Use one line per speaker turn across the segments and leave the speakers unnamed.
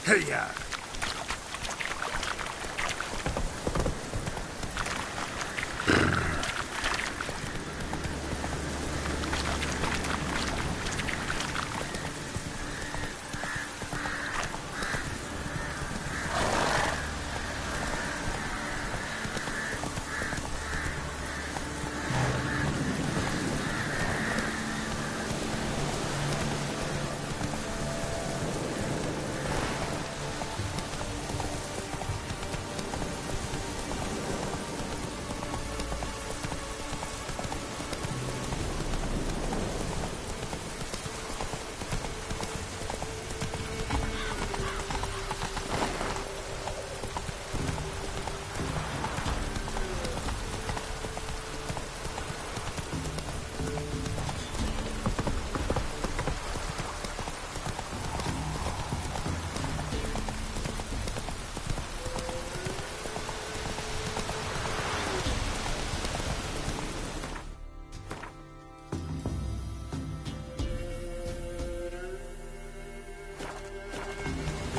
Hey, yeah.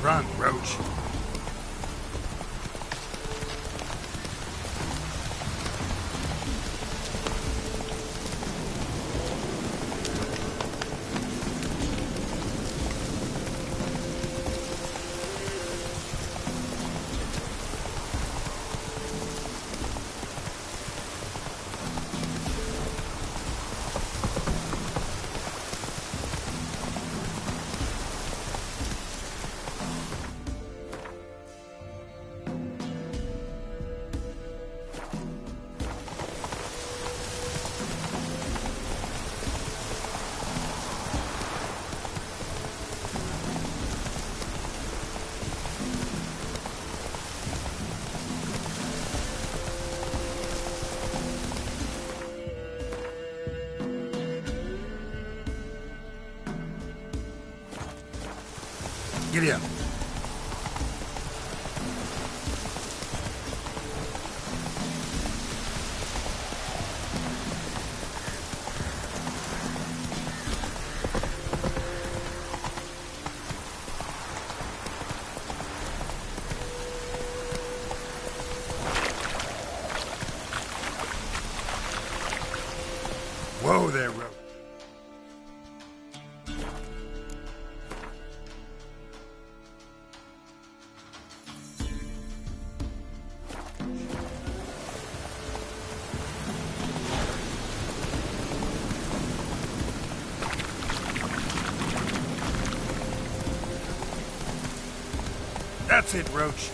Run, Roach. Giddy up. Whoa there, Roach. That's it, Roach.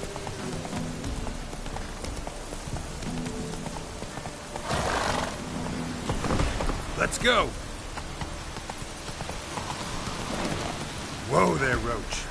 Let's go. Whoa there, Roach.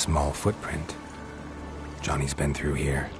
Small footprint. Johnny's been through here.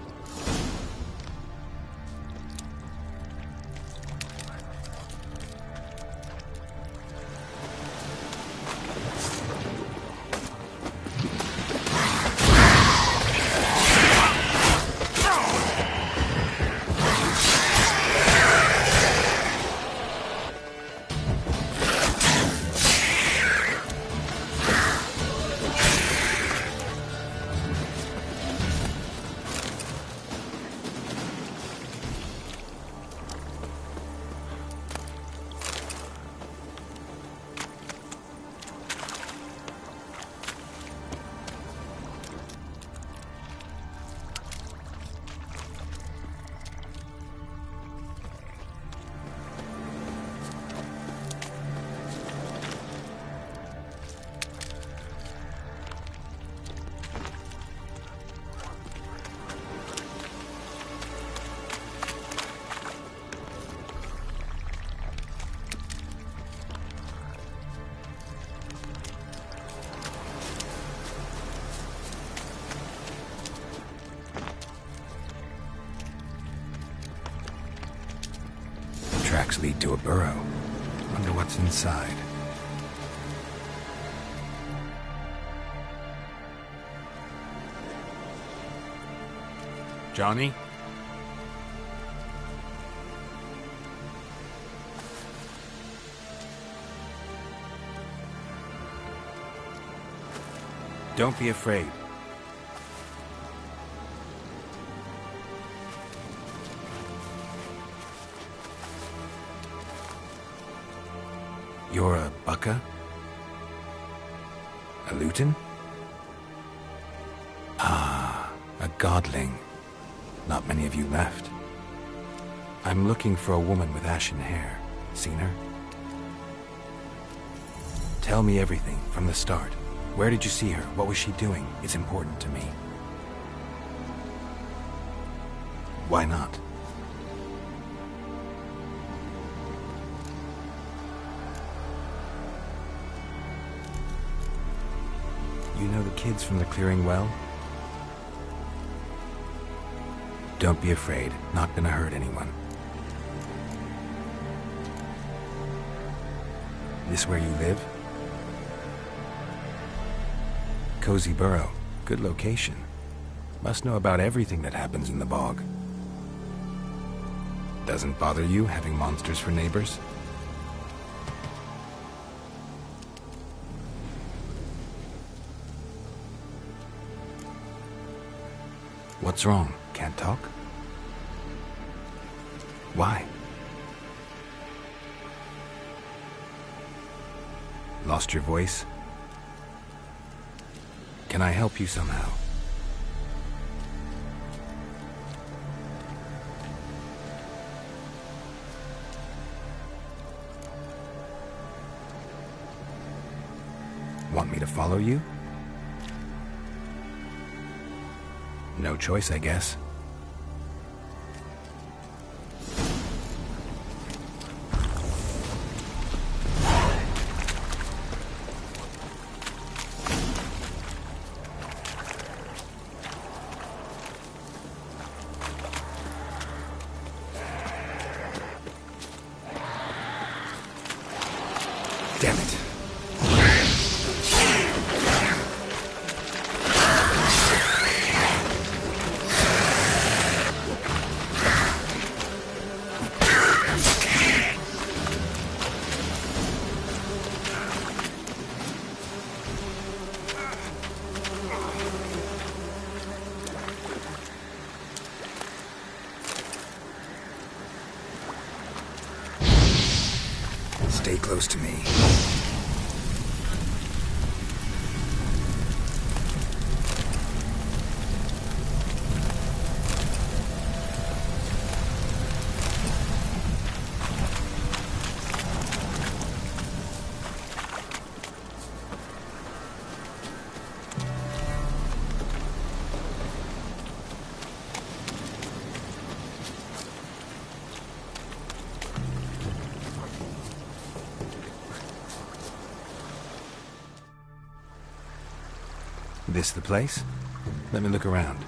Tracks lead to a burrow. Wonder what's inside. Johnny? Don't be afraid. You're a Bucka? A Luton? Ah, a godling. Not many of you left. I'm looking for a woman with ashen hair. Seen her? Tell me everything from the start. Where did you see her? What was she doing? It's important to me. Why not? You know the kids from the clearing well? Don't be afraid. Not gonna hurt anyone. This where you live? Cozy burrow. Good location. Must know about everything that happens in the bog. Doesn't bother you having monsters for neighbors? What's wrong? Can't talk? Why? Lost your voice? Can I help you somehow? Want me to follow you? No choice, I guess. Damn it. Stay close to me. This the place? Let me look around.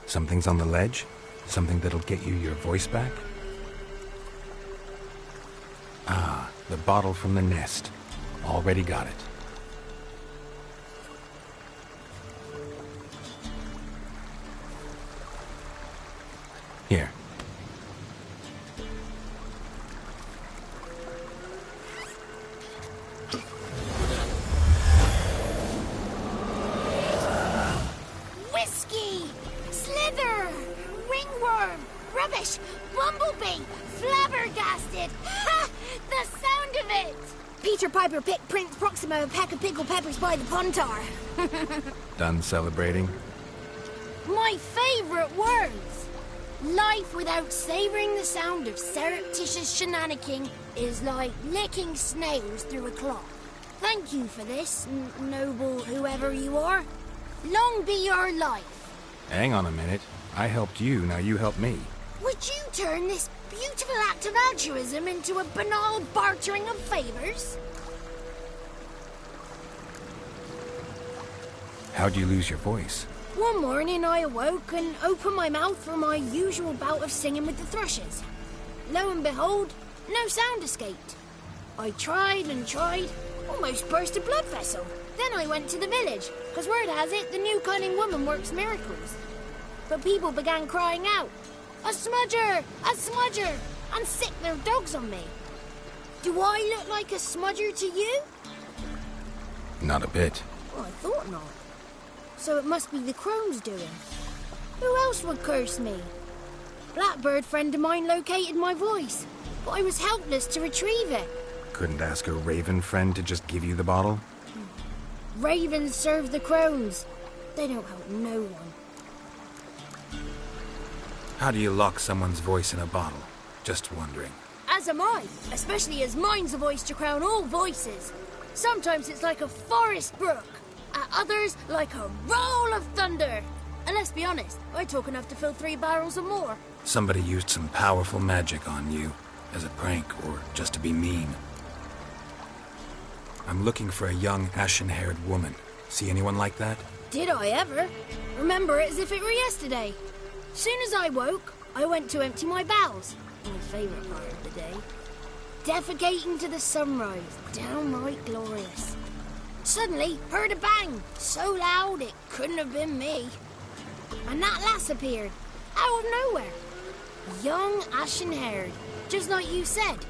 Something's on the ledge? Something that'll get you your voice back? Ah, the bottle from the nest. Already got it. Here.
Whiskey! Slither! Ringworm! Rubbish! Bumblebee! Flabbergasted! Ha! The sound of it! Peter Piper picked Prince Proximo a pack of pickled peppers by the puntar.
Done celebrating?
My favourite words! Life without savouring the sound of surreptitious shenanigans is like licking snails through a cloth. Thank you for this, noble whoever you are. Long be your life.
Hang on a minute. I helped you, now you help me.
Would you turn this beautiful act of altruism into a banal bartering of favours?
How'd you lose your voice?
One morning I awoke and opened my mouth for my usual bout of singing with the thrushes. Lo and behold, no sound escaped. I tried and tried, almost burst a blood vessel. Then I went to the village, because word has it the new cunning woman works miracles. But people began crying out, "A smudger! A smudger!" and sick their dogs on me. Do I look like a smudger to you?
Not a bit.
Well, I thought not. So it must be the crone's doing. Who else would curse me? Blackbird friend of mine located my voice, but I was helpless to retrieve it.
Couldn't ask a raven friend to just give you the bottle?
Ravens serve the crones. They don't help no one.
How do you lock someone's voice in a bottle? Just wondering.
As am I, especially as mine's a voice to crown all voices. Sometimes it's like a forest brook, at others like a roll of thunder. And let's be honest, I talk enough to fill 3 barrels or more.
Somebody used some powerful magic on you, as a prank or just to be mean. I'm looking for a young, ashen-haired woman. See anyone like that?
Did I ever? Remember it as if it were yesterday. Soon as I woke, I went to empty my bowels. My favourite part of the day. Defecating to the sunrise. Downright glorious. Suddenly, heard a bang. So loud it couldn't have been me. And that lass appeared. Out of nowhere. Young, ashen-haired. Just like you said.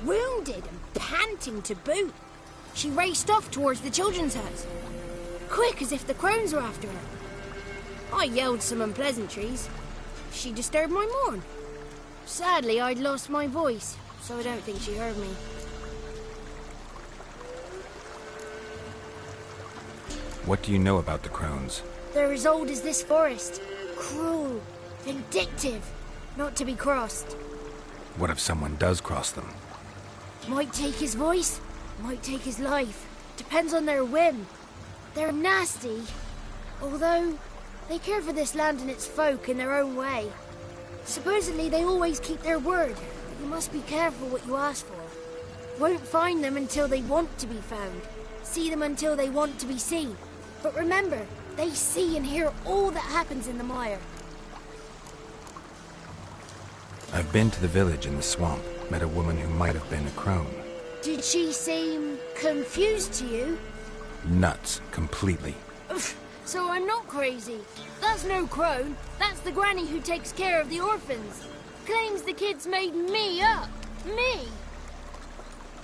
Wounded and panting to boot. She raced off towards the children's house. Quick as if the crones were after her. I yelled some unpleasantries. She disturbed my morn. Sadly, I'd lost my voice, so I don't think she heard me.
What do you know about the crones?
They're as old as this forest. Cruel, vindictive, not to be crossed.
What if someone does cross them?
Might take his voice, might take his life. Depends on their whim. They're nasty, although they care for this land and its folk in their own way. Supposedly they always keep their word, but you must be careful what you ask for. Won't find them until they want to be found. See them until they want to be seen. But remember, they see and hear all that happens in the mire.
I've been to the village in the swamp, met a woman who might have been a crone.
Did she seem confused to you?
Nuts, completely.
So I'm not crazy. That's no crone. That's the granny who takes care of the orphans. Claims the kids made me up. Me.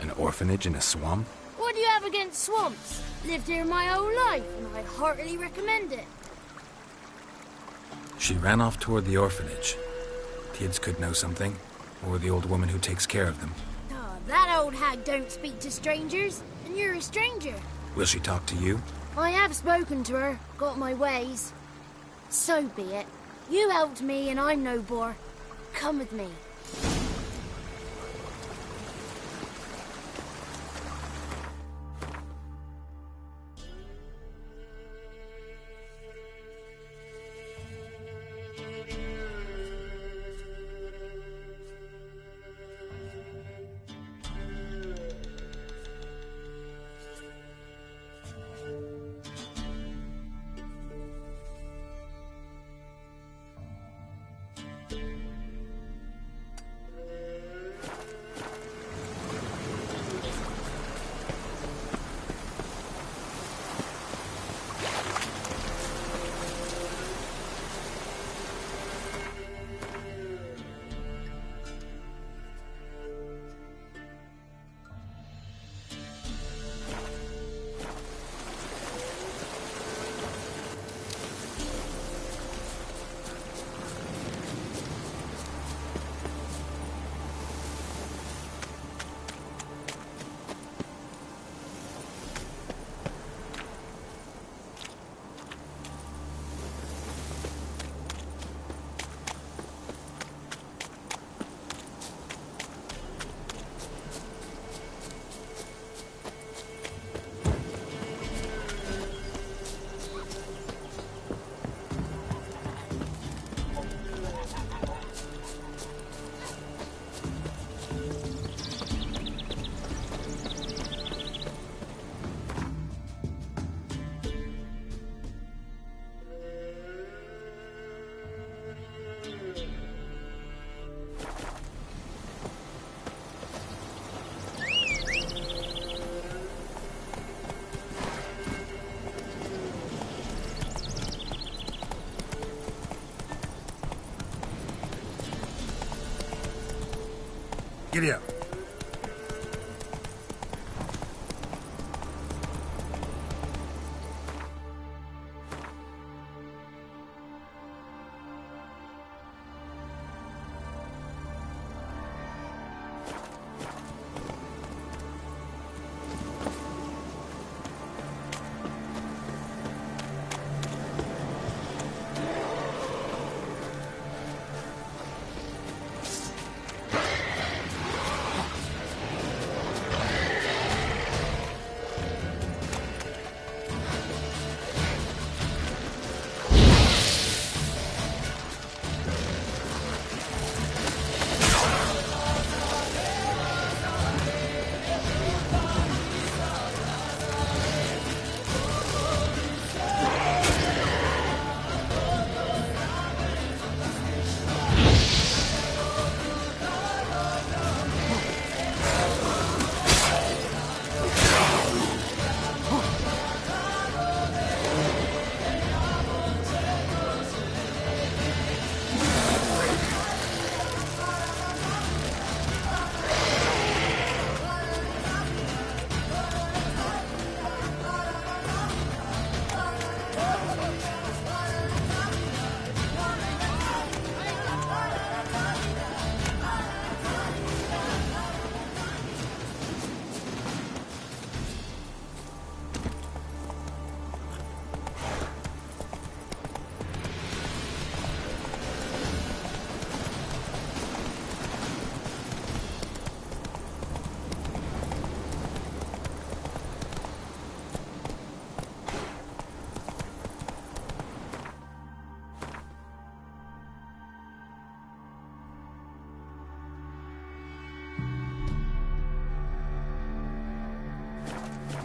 An orphanage in a swamp?
What do you have against swamps? Lived here my whole life, and I heartily recommend it.
She ran off toward the orphanage. Kids could know something, or the old woman who takes care of them.
Oh, that old hag don't speak to strangers, and you're a stranger.
Will she talk to you?
I have spoken to her, got my ways. So be it. You helped me, and I'm no bore. Come with me.
Giddy up.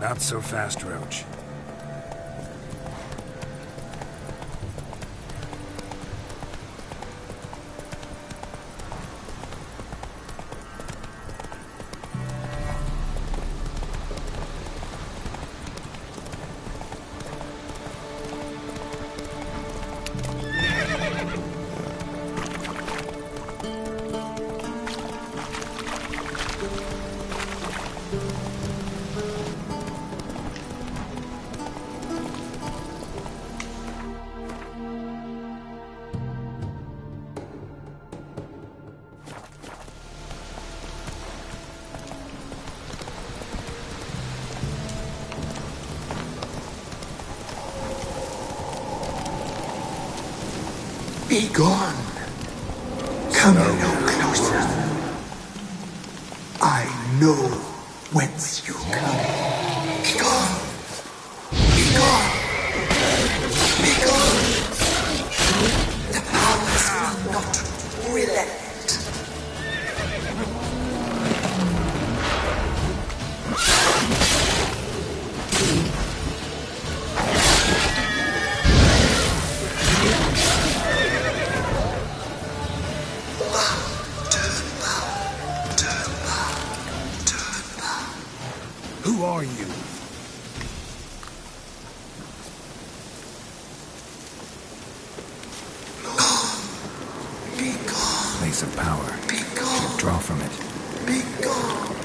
Not so fast, Roach.
Be gone. Come no closer. I know whence you come. Be gone. Be gone. Be gone. The powers will not relent.
Who are you?
Be gone.
Place of power.
Be gone.
Should draw from it.
Be gone.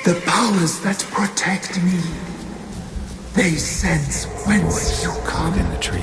The powers that protect me. They sense whence you come.
In the tree.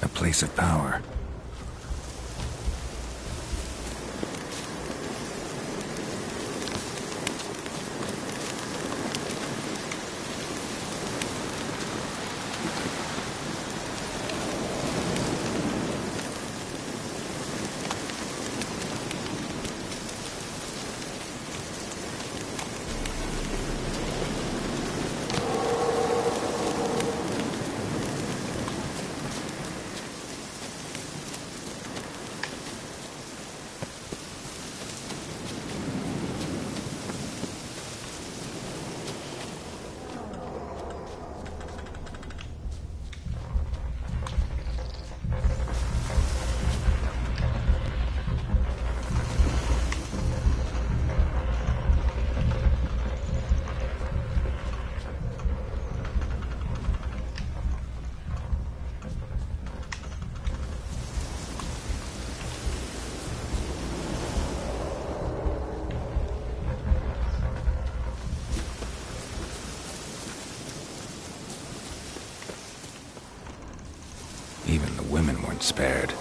A place of power. Even the women weren't spared.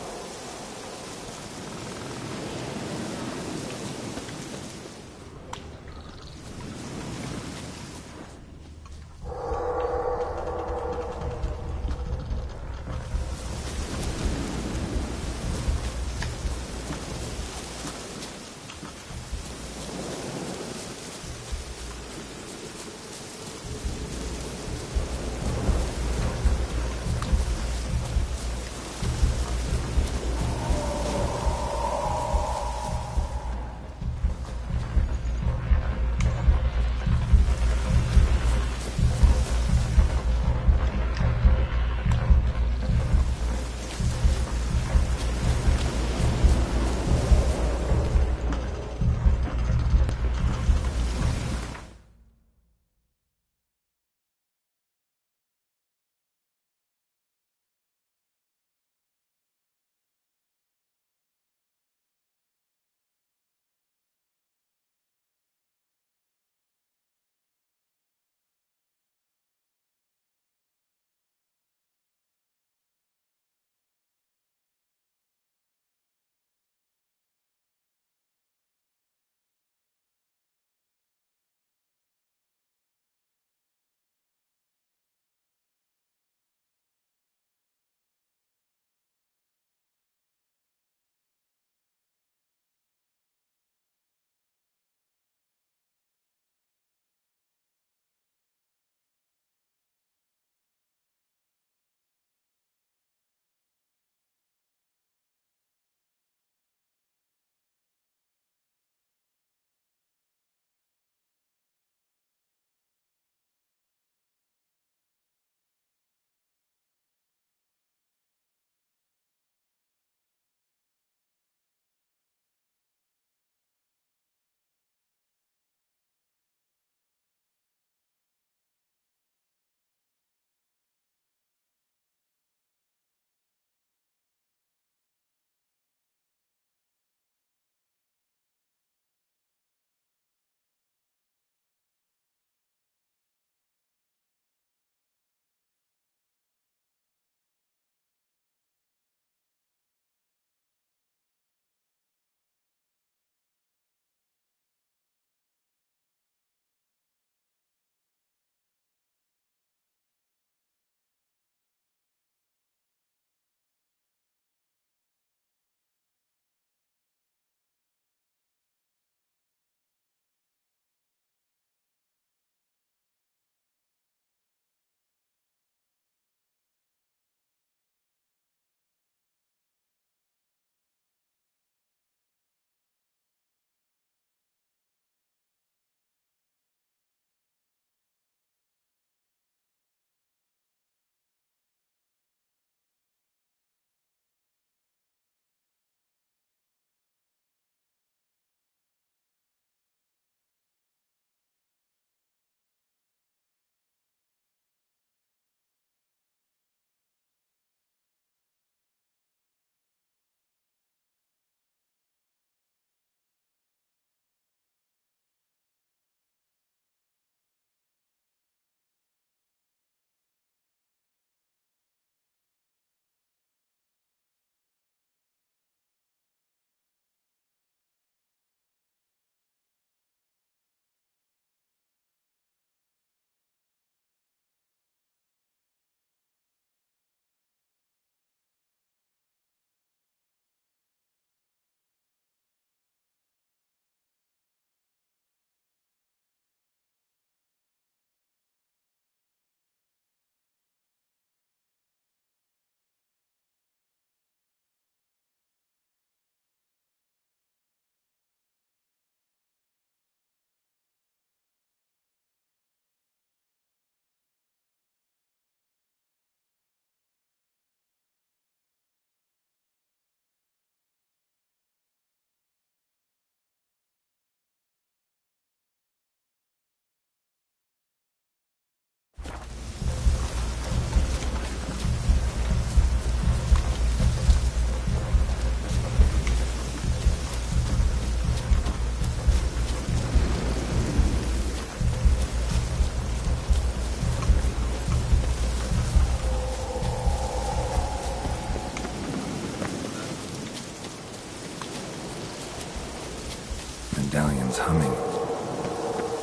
engine's humming.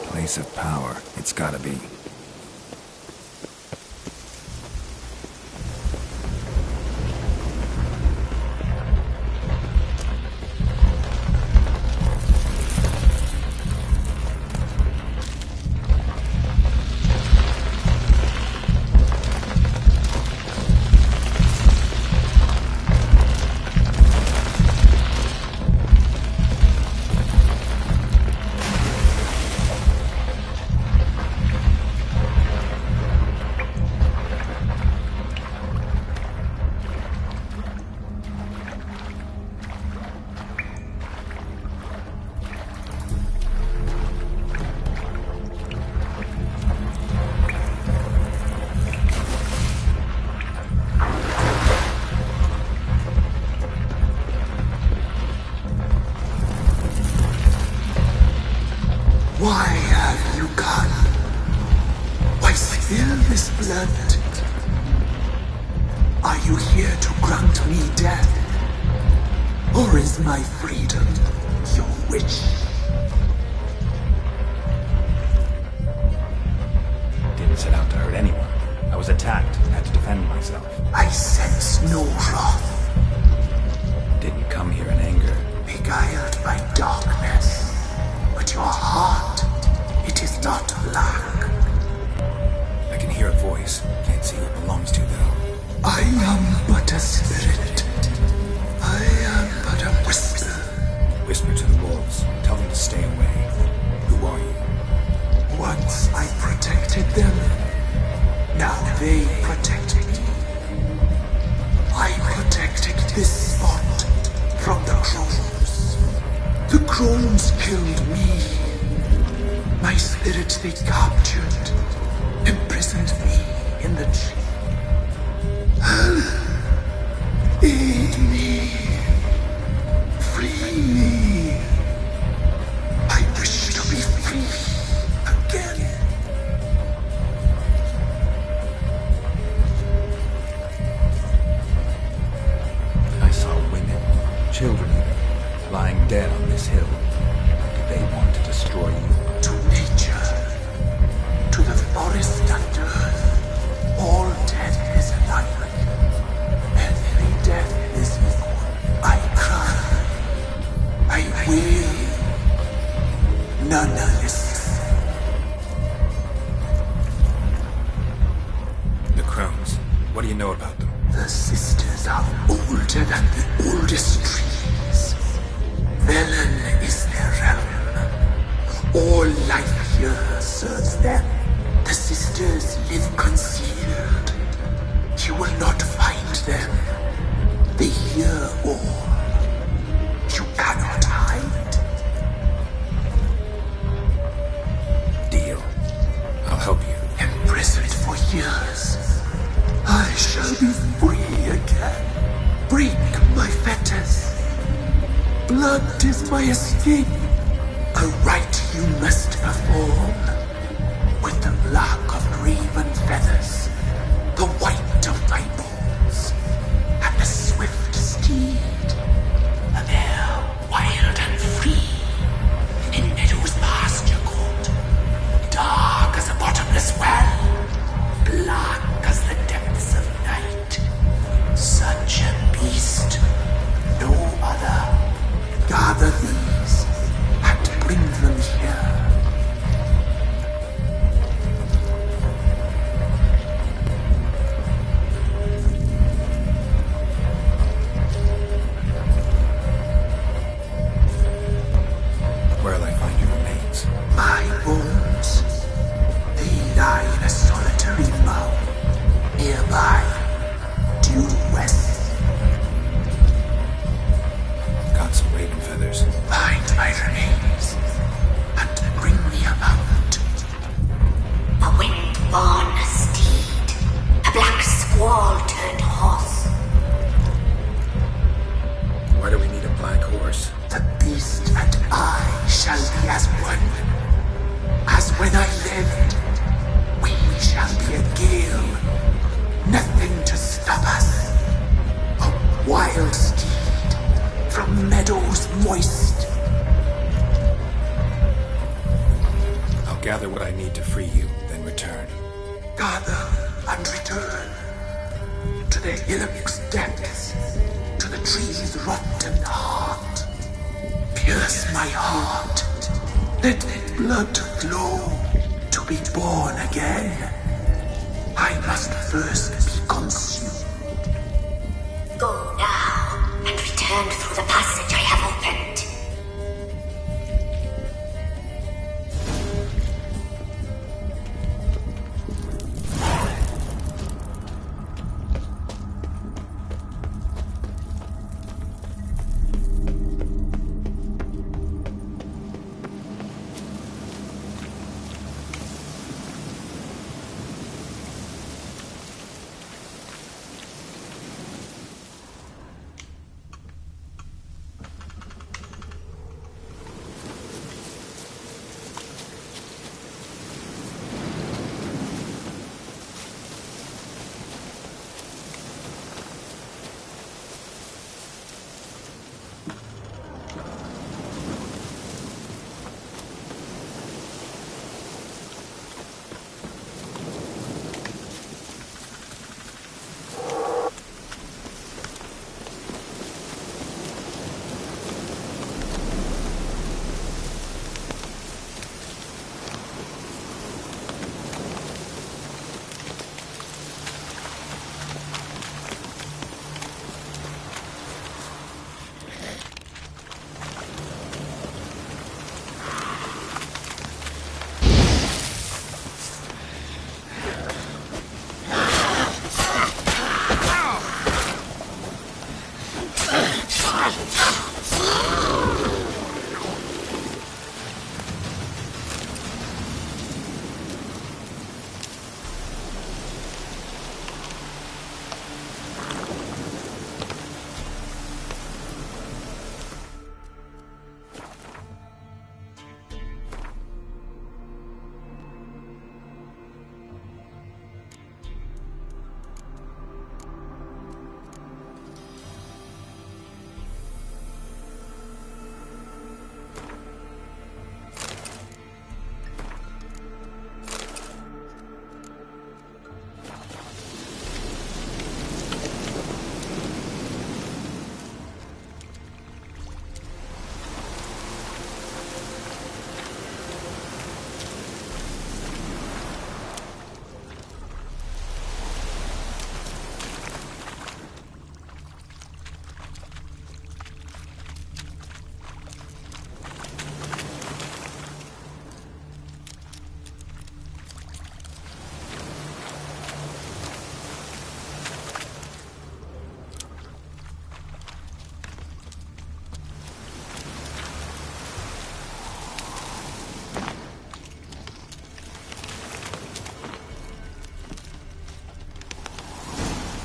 Place of power, it's gotta be.
Why have you gone? Why spill this blood? Are you here to grant me death? Or is my freedom your wish?
Didn't set out to hurt anyone. I was attacked, had to defend myself.
I sense no wrath,
Didn't come here in anger.
beguiled by darkness. But your heart, it is not black.
I can hear a voice. Can't see who it belongs to, though.
I am but a spirit. I am but a whisper.
Whisper to the wolves. Tell them to stay away. Who are you?
Once I protected them, now they protect me. I protected this spot from the crows. The crows killed me. My spirit they captured, imprisoned me in the tree. Aid me. Free me. I wish to be free again.
I saw women, children even, lying dead on this hill. Did they want to destroy you?
To nature, to the forest and earth, all death is life. Every death is equal. I cry, I wail, none listens.
The crones. What do you know about them?
The sisters are older than the oldest trees. Velen is their realm. All life here serves them. The sisters live concealed. You will not find them. They hear all. You cannot hide.
Deal. I'll help you.
Imprisoned for years, I shall be free again. Break my fetters. Blood is my escape. A rite you must perform. With the black of raven feathers, the white of my bones, and the swift steed. A mare wild and free, in meadows pasture cold, dark as a bottomless well, black as the depths of night. Such a beast, no other. Gather these and bring them here.
gather what I need to free you, then return.
Gather and return to the hillock's depths, to the tree's rotten heart. Pierce my heart, let blood flow to be born again. I must first be consumed.
Go now and return through the passage I have opened.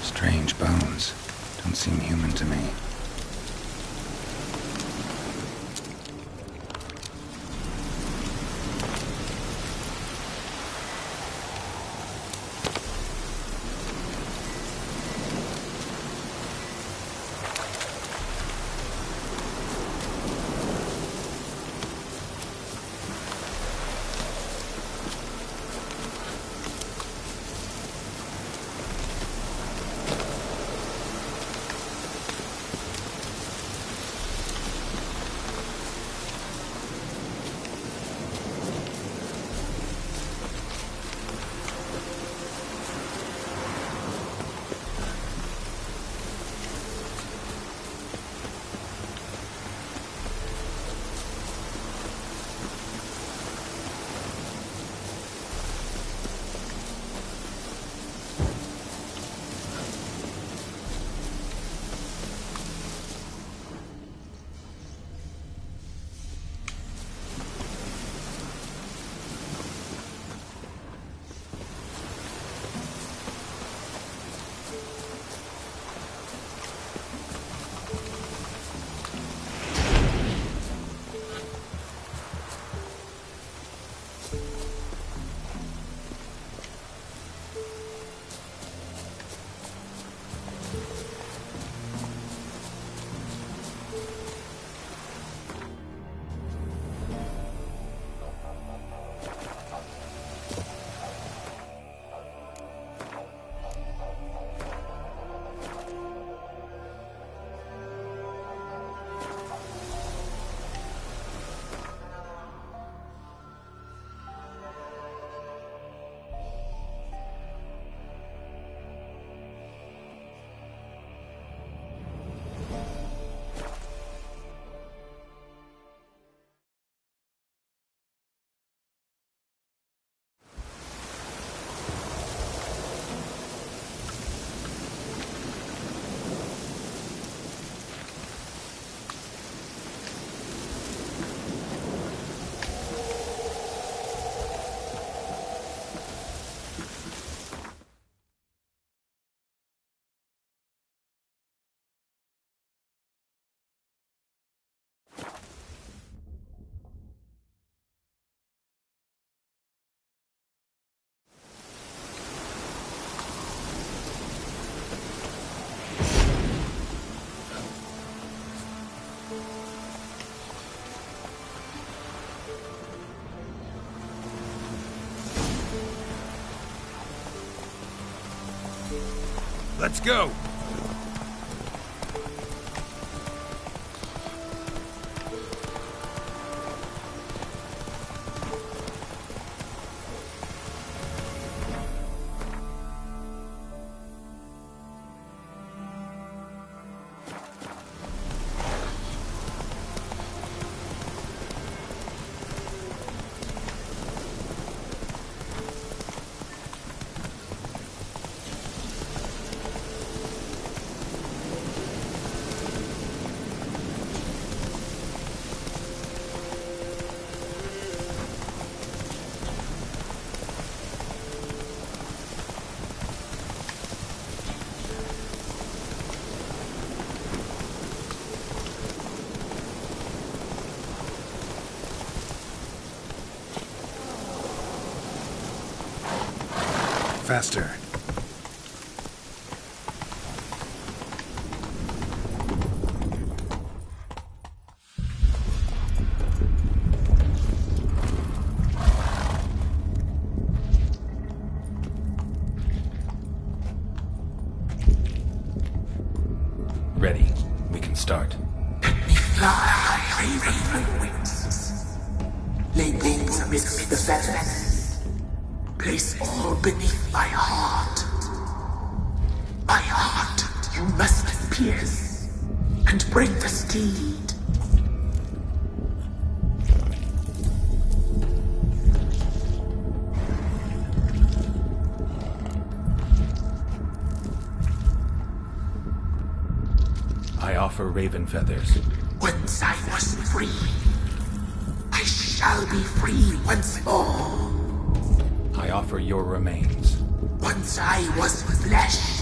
Strange bones. Don't seem human to me.
Let's go! Faster.
Ready. We can start.
Let me fly, raven wings. Lay wings amidst the feathers. Place all beneath my heart. My heart you must pierce, and bring the steed.
I offer raven feathers.
Once I was free, I shall be free once more.
I offer your remains.
Once I was flesh,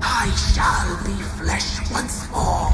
I shall be flesh once more.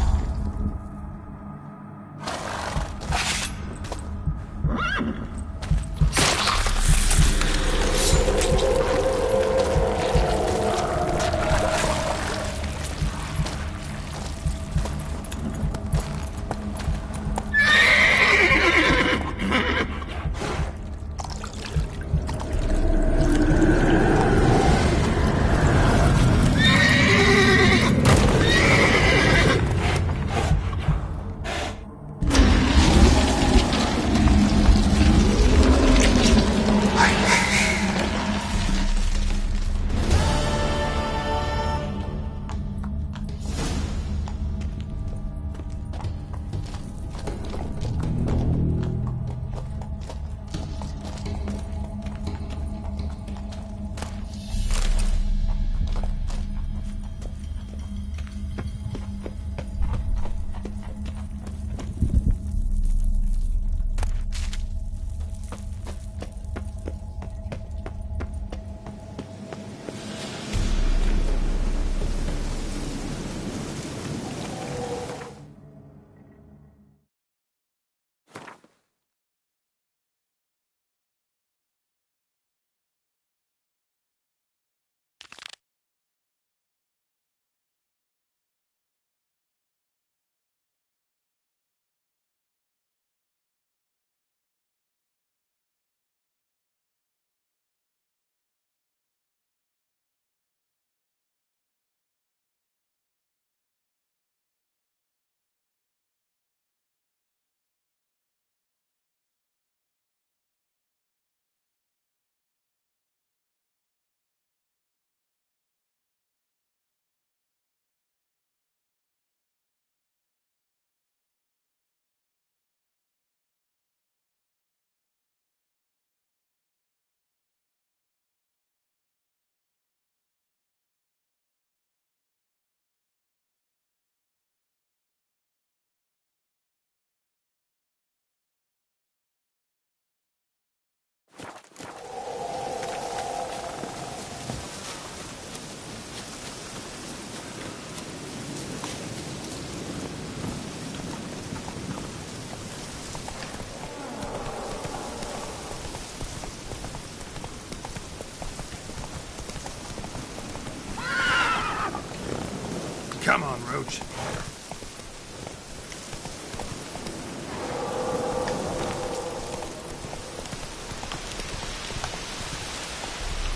Come on, Roach.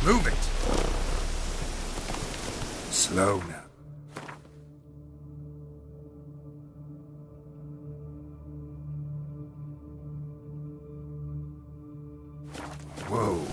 Move it. Slow now. Whoa.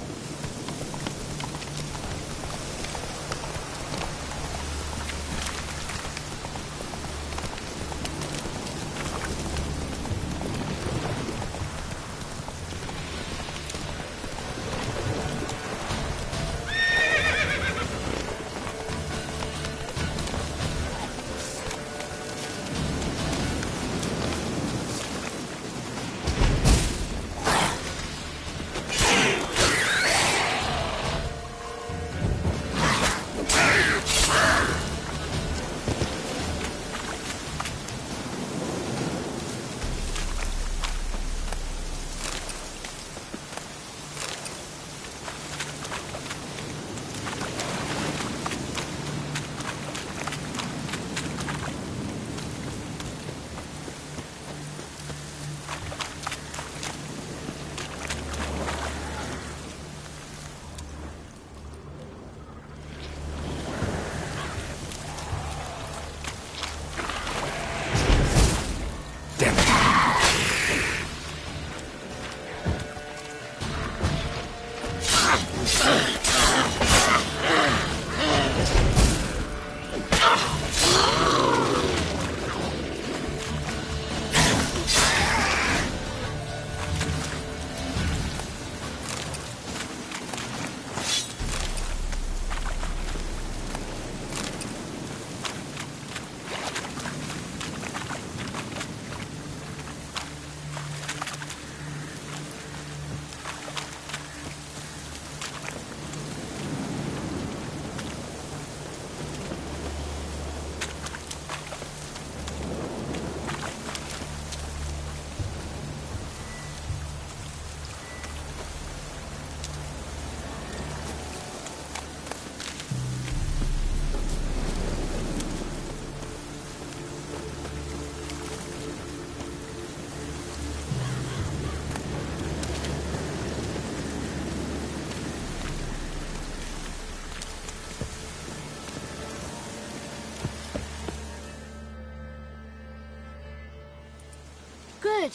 Good.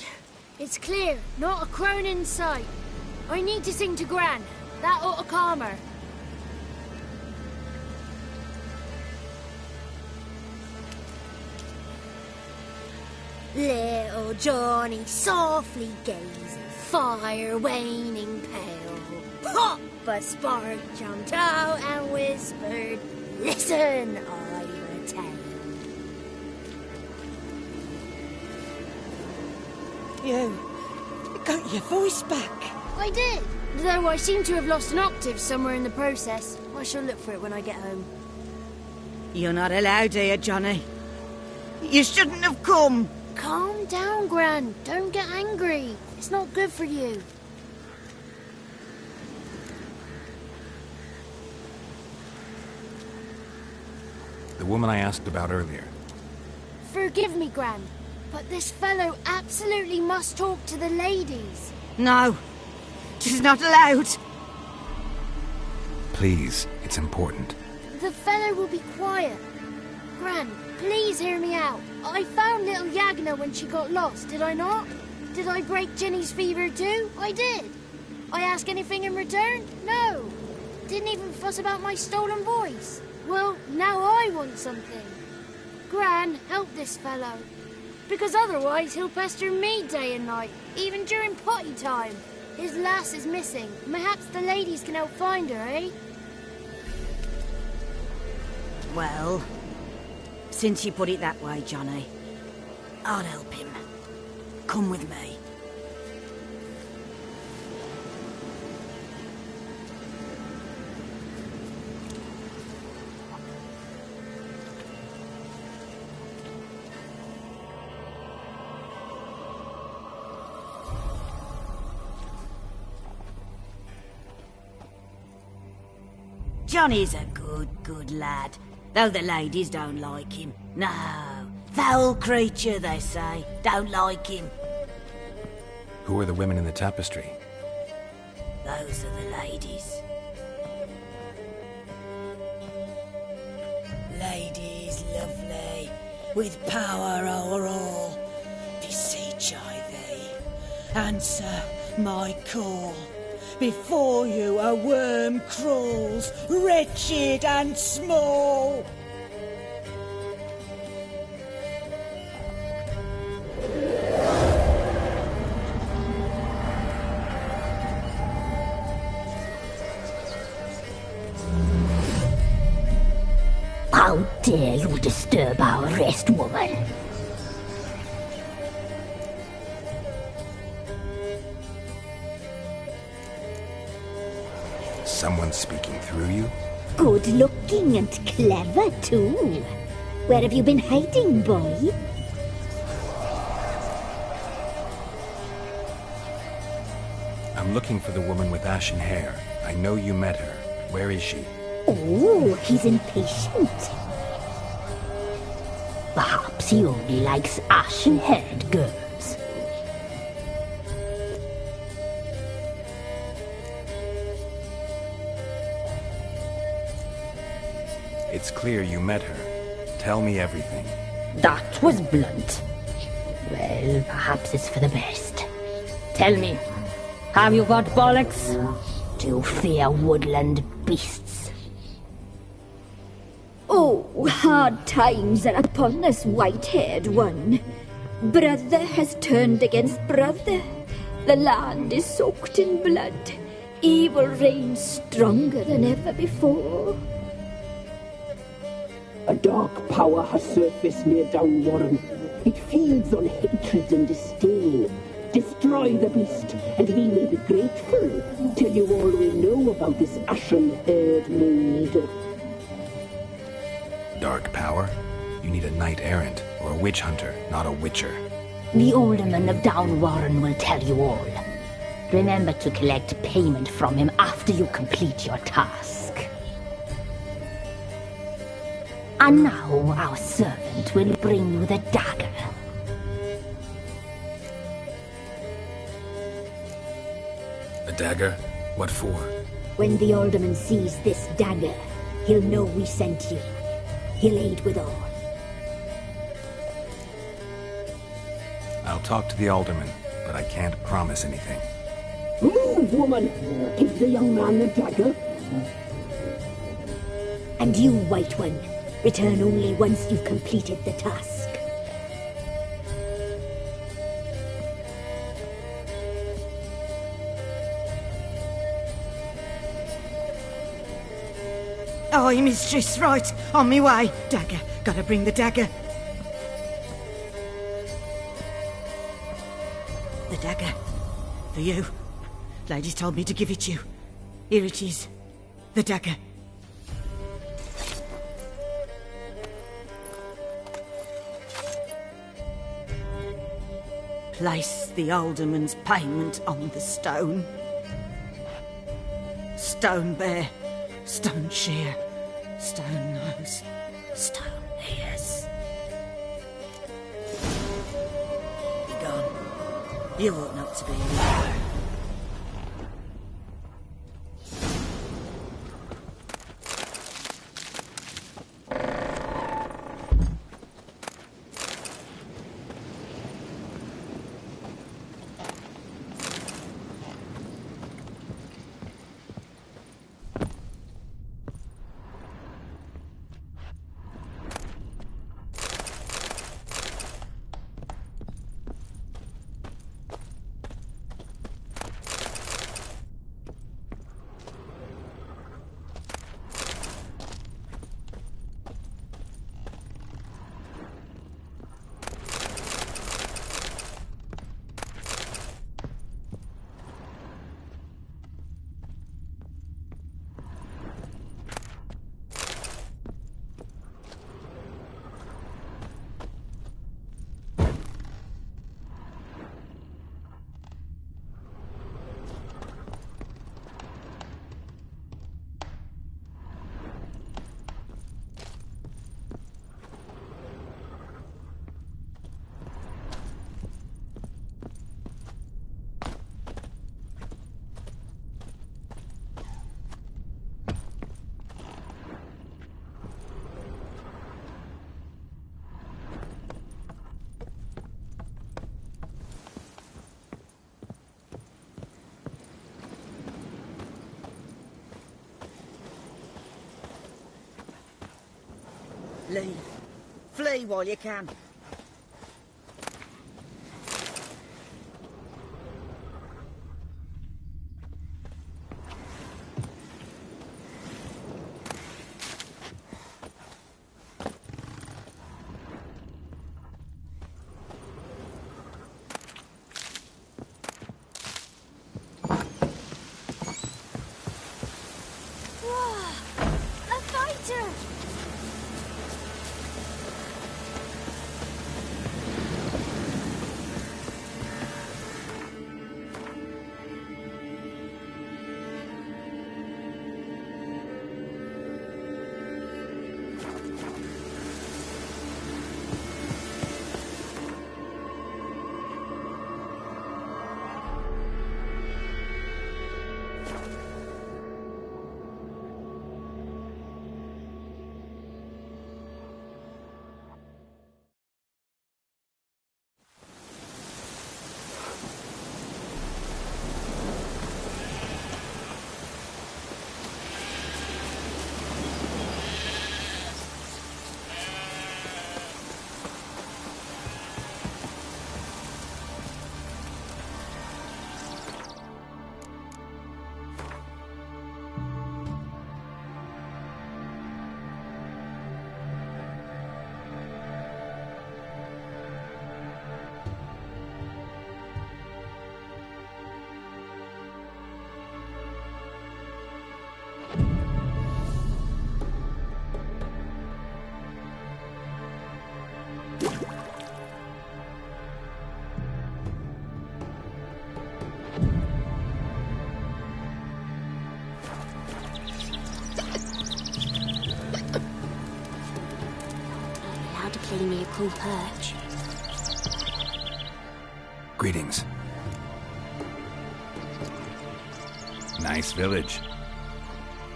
It's clear. Not a crone in sight. I need to sing to Gran. That ought to calm her. Little Johnny softly gazing, fire waning pale. Pop! A spark jumped out and whispered, "Listen, I've a tale."
You got your voice back.
I did, though I seem to have lost an octave somewhere in the process. I shall look for it when I get home.
You're not allowed here, Johnny. You shouldn't have come.
Calm down, Gran. Don't get angry. It's not good for you.
The woman I asked about earlier.
Forgive me, Gran, but this fellow absolutely must talk to the ladies.
No, she's not allowed.
Please, it's important.
The fellow will be quiet. Gran, please hear me out. I found little Yagna when she got lost, did I not? Did I break Jenny's fever too? I did. I ask anything in return? No. Didn't even fuss about my stolen voice. Well, now I want something. Gran, help this fellow. Because otherwise he'll pester me day and night, even during potty time. His lass is missing. Perhaps the ladies can help find her, eh?
Well, since you put it that way, Johnny, I'll help him. Come with me. Johnny's a good lad, though the ladies don't like him. No, foul creature, they say. Don't like him.
Who are the women in the tapestry?
Those are the ladies. with power o'er all, beseech I thee, answer my call. Before you a worm crawls, wretched and small.
How dare you disturb our rest, woman?
Someone speaking through you?
Good looking and clever, too. Where have you been hiding, boy?
I'm looking for the woman with ashen hair. I know you met her. Where is she?
Oh, he's impatient. Perhaps he only likes ashen-haired girls.
It's clear you met her. Tell me everything.
That was blunt. Well, perhaps it's for the best. Tell me, have you got bollocks? Do you fear woodland beasts?
Oh, hard times are upon us, white-haired one. Brother has turned against brother. The land is soaked in blood. Evil reigns stronger than ever before.
A dark power has surfaced near Downwarren. It feeds on hatred and disdain. Destroy the beast, and we will be grateful. Tell you all we know about this ashen-haired maid.
Dark power? You need a knight-errant or a witch hunter, not a witcher.
The alderman of Downwarren will tell you all. Remember to collect payment from him after you complete your task. And now our servant will bring you the dagger.
A dagger? What for?
When the alderman sees this dagger, he'll know we sent you. He'll aid with all.
I'll talk to the alderman, but I can't promise anything.
Move, woman! Give the young man the dagger.
And you, White One, return only once you've completed the task.
Aye, mistress, right. On me way. Dagger. Gotta bring the dagger. The dagger. For you. Ladies told me to give it you. Here it is. The dagger. Place the alderman's payment on the stone. Stone bear. Stone shear, stone nose, stone ears. Be gone. You ought not to be here. Leave. Flee while you can.
A fighter!
Play me a cool perch.
Greetings. Nice village.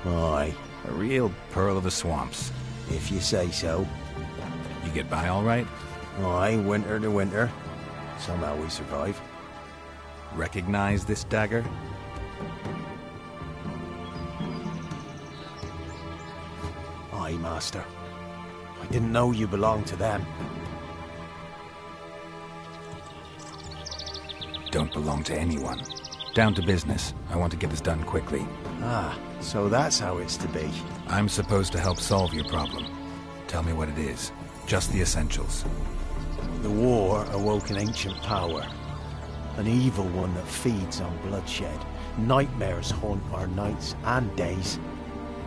Aye,
A real pearl of the swamps.
if you say so.
You get by all right?
Aye, winter to winter. Somehow we survive.
Recognize this dagger?
Aye, master. I didn't know you belonged to them.
Don't belong to anyone. Down to business. I want to get this done quickly.
Ah, so that's how it's to be.
I'm supposed to help solve your problem. Tell me what it is. Just the essentials.
The war awoke an ancient power. An evil one that feeds on bloodshed. Nightmares haunt our nights and days.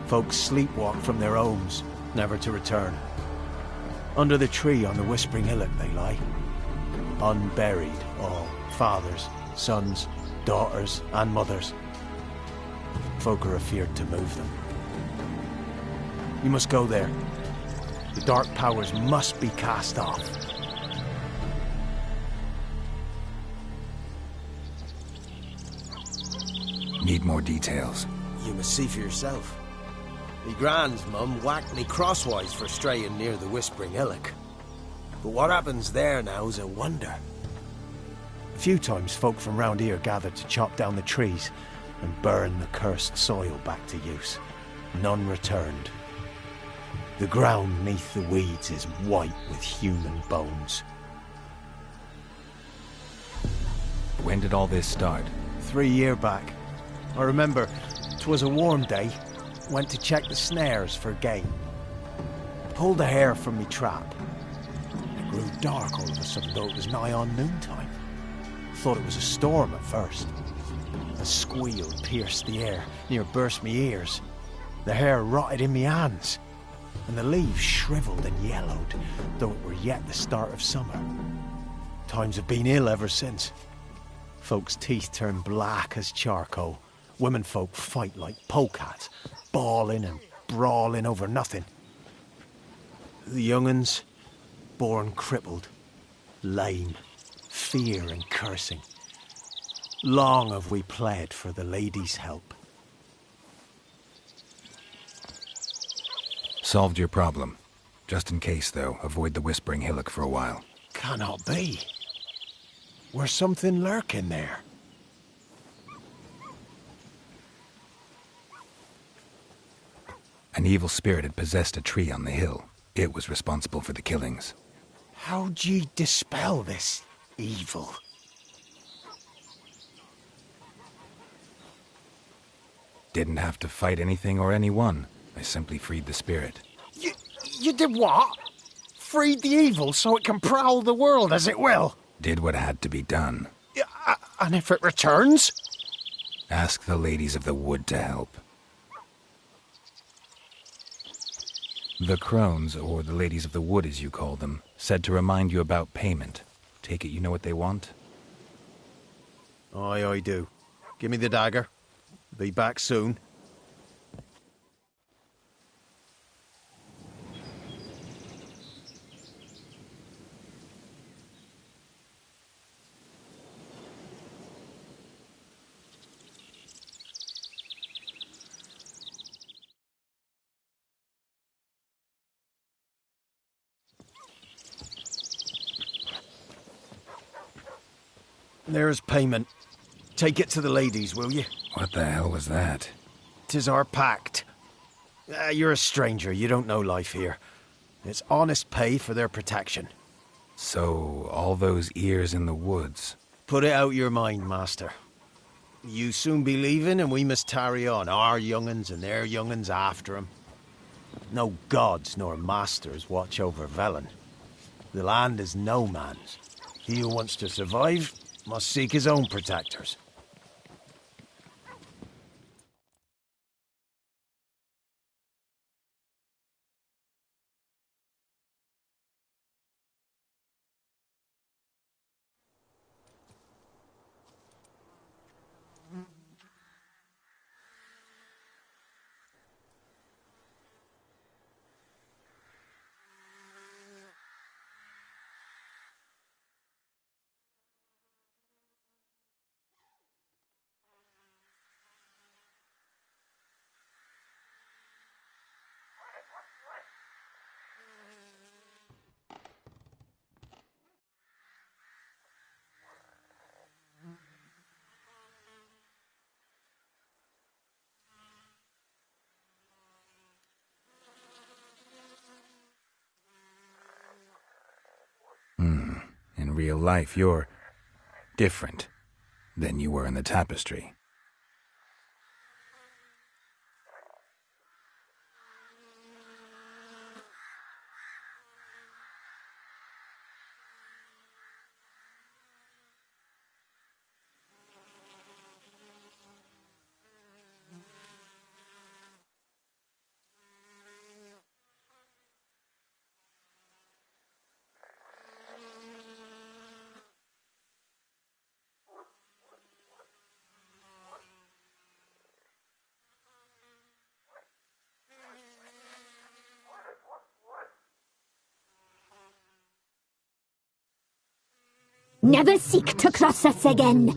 Folks sleepwalk from their homes, never to return. Under the tree on the Whispering Hillock they lie. Unburied all. Fathers, sons, daughters and mothers. Folk are afeard to move them. You must go there. The dark powers must be cast off.
Need more details.
You must see for yourself. Me grand's mum whacked me crosswise for straying near the Whispering Hillock. But what happens there now is a wonder. A few times folk from round here gathered to chop down the trees and burn the cursed soil back to use. None returned. The ground neath the weeds is white with human bones.
When did all this start?
3 year back. I remember 'twas a warm day. Went to check the snares for game. Pulled a hare from me trap. It grew dark all of a sudden, though it was nigh on noontime. Thought it was a storm at first. A squeal pierced the air, near burst me ears. The hair rotted in me hands, and the leaves shriveled and yellowed, though it were yet the start of summer. Times have been ill ever since. Folks' teeth turn black as charcoal. Women folk fight like polecats, bawling and brawling over nothing. The young'uns, born crippled, lame, fear and cursing. Long have we pled for the lady's help.
Solved your problem. Just in case, though, avoid the Whispering Hillock for a while.
Cannot be. Where's something lurking there?
An evil spirit had possessed a tree on the hill. It was responsible for the killings.
How'd ye dispel this evil?
Didn't have to fight anything or anyone. I simply freed the spirit.
You did what? Freed the evil so it can prowl the world as it will?
Did what had to be done.
And if it returns?
Ask the ladies of the wood to help. The crones, or the ladies of the wood as you call them, said to remind you about payment. Take it you know what they want?
Aye, I do. Give me the dagger. Be back soon. There's payment. Take it to the ladies, will you?
What the hell was that?
'Tis our pact. You're a stranger, you don't know life here. It's honest pay for their protection.
So, all those ears in the woods.
Put it out your mind, master. You soon be leaving and we must tarry on, our young'uns and their young'uns after 'em. No gods nor masters watch over Velen. The land is no man's. He who wants to survive must seek his own protectors.
In real life, you're different than you were in the tapestry.
Never seek to cross us again.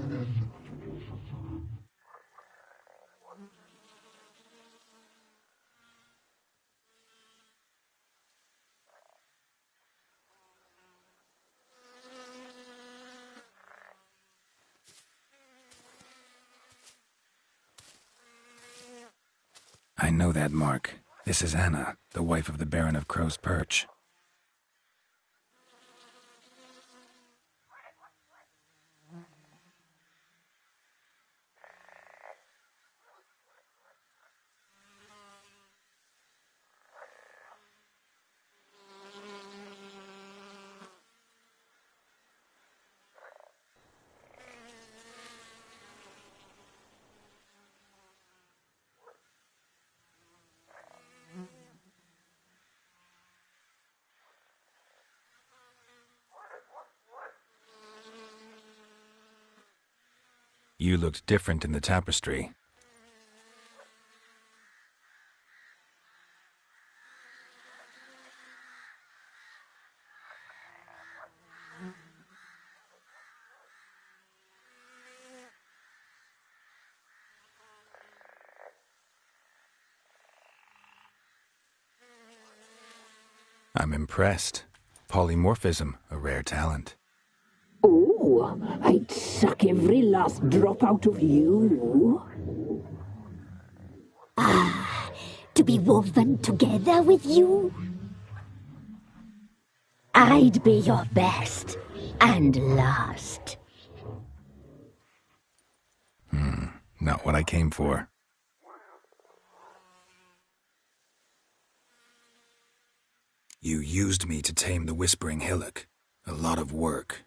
I know that mark. This is Anna, the wife of the Baron of Crow's Perch. You looked different in the tapestry. I'm impressed. Polymorphism, a rare talent.
Oh, I'd suck every last drop out of you.
To be woven together with you.
I'd be your best and last.
Not what I came for. You used me to tame the Whispering Hillock. A lot of work.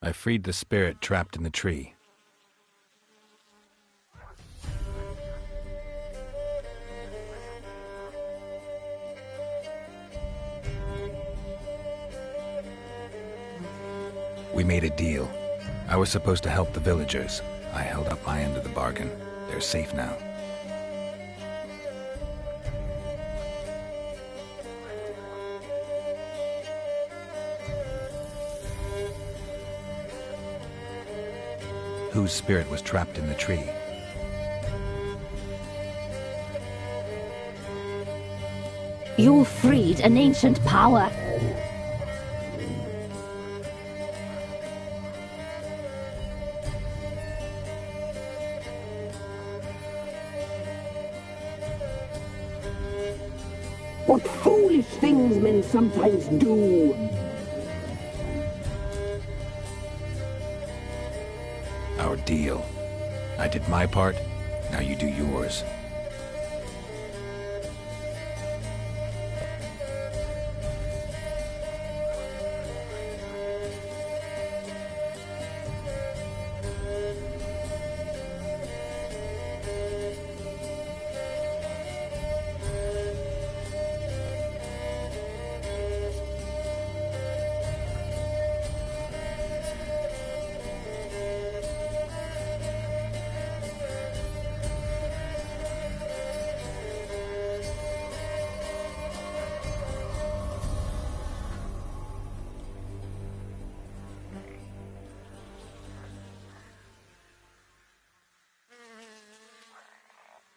I freed the spirit trapped in the tree. We made a deal. I was supposed to help the villagers. I held up my end of the bargain. They're safe now. Whose spirit was trapped in the tree?
You freed an ancient power.
What foolish things men sometimes do.
Our deal. I did my part, now you do yours.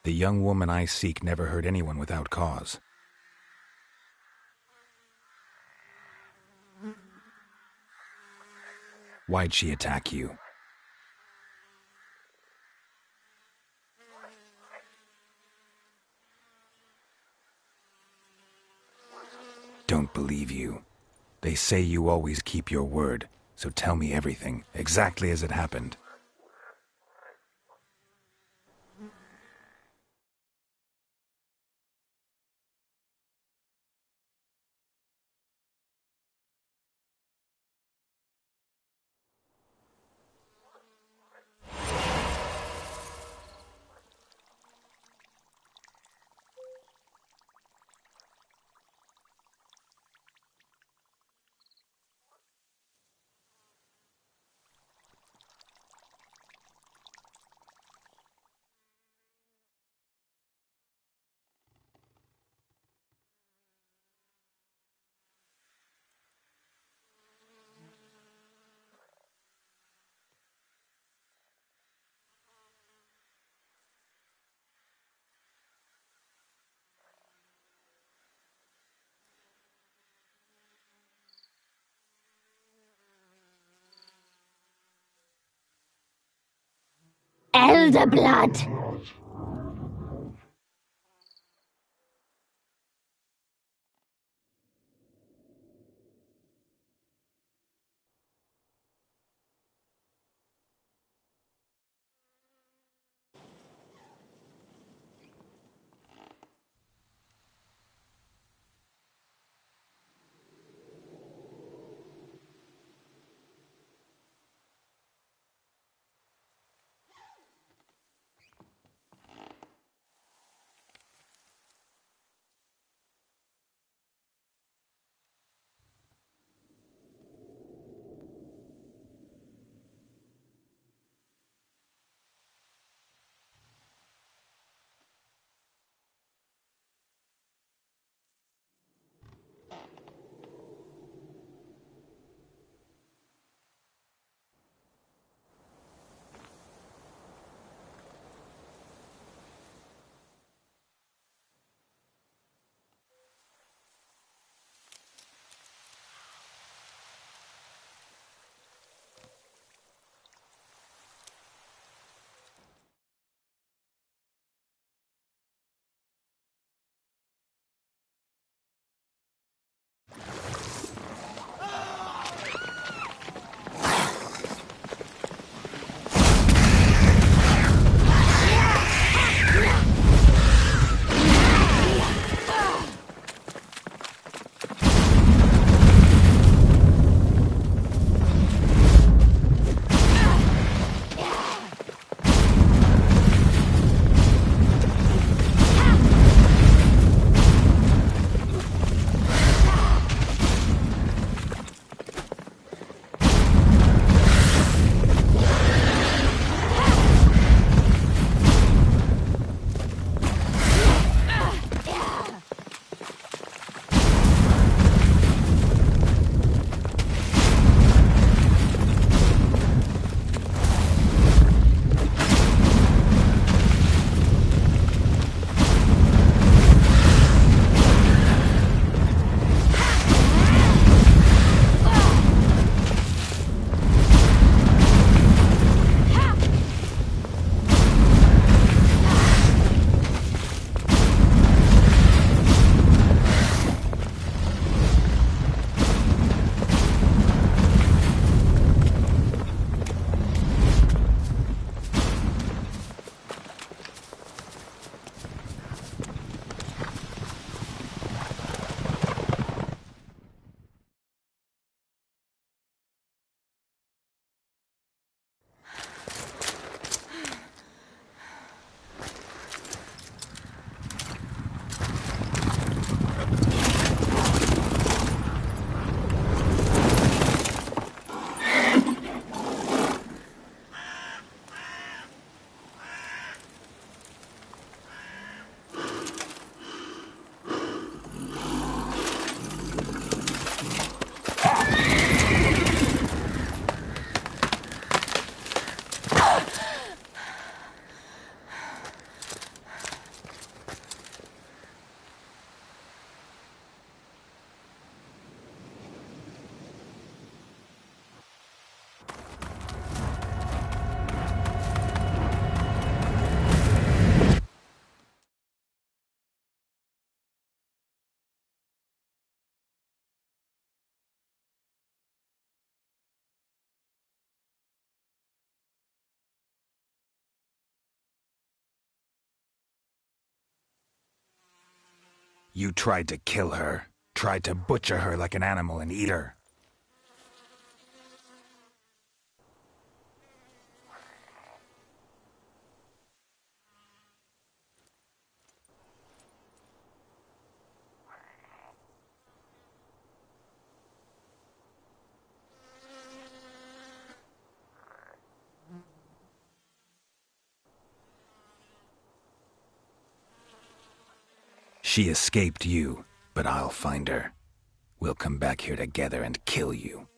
The young woman I seek never hurt anyone without cause. Why'd she attack you? Don't believe you. They say you always keep your word, so tell me everything, exactly as it happened.
Elder blood!
You tried to kill her. Tried to butcher her like an animal and eat her. She escaped you, but I'll find her. We'll come back here together and kill you.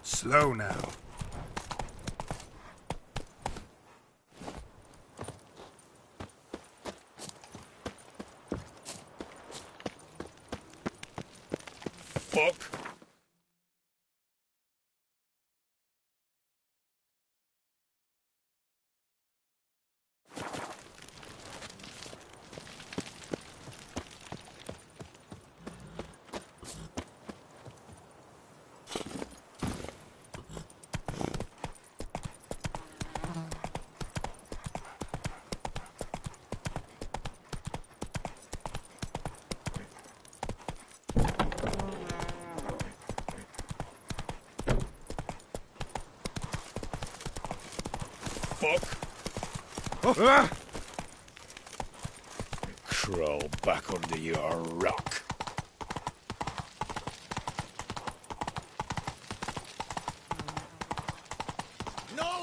Slow now.
Fuck. Crawl back under your rock.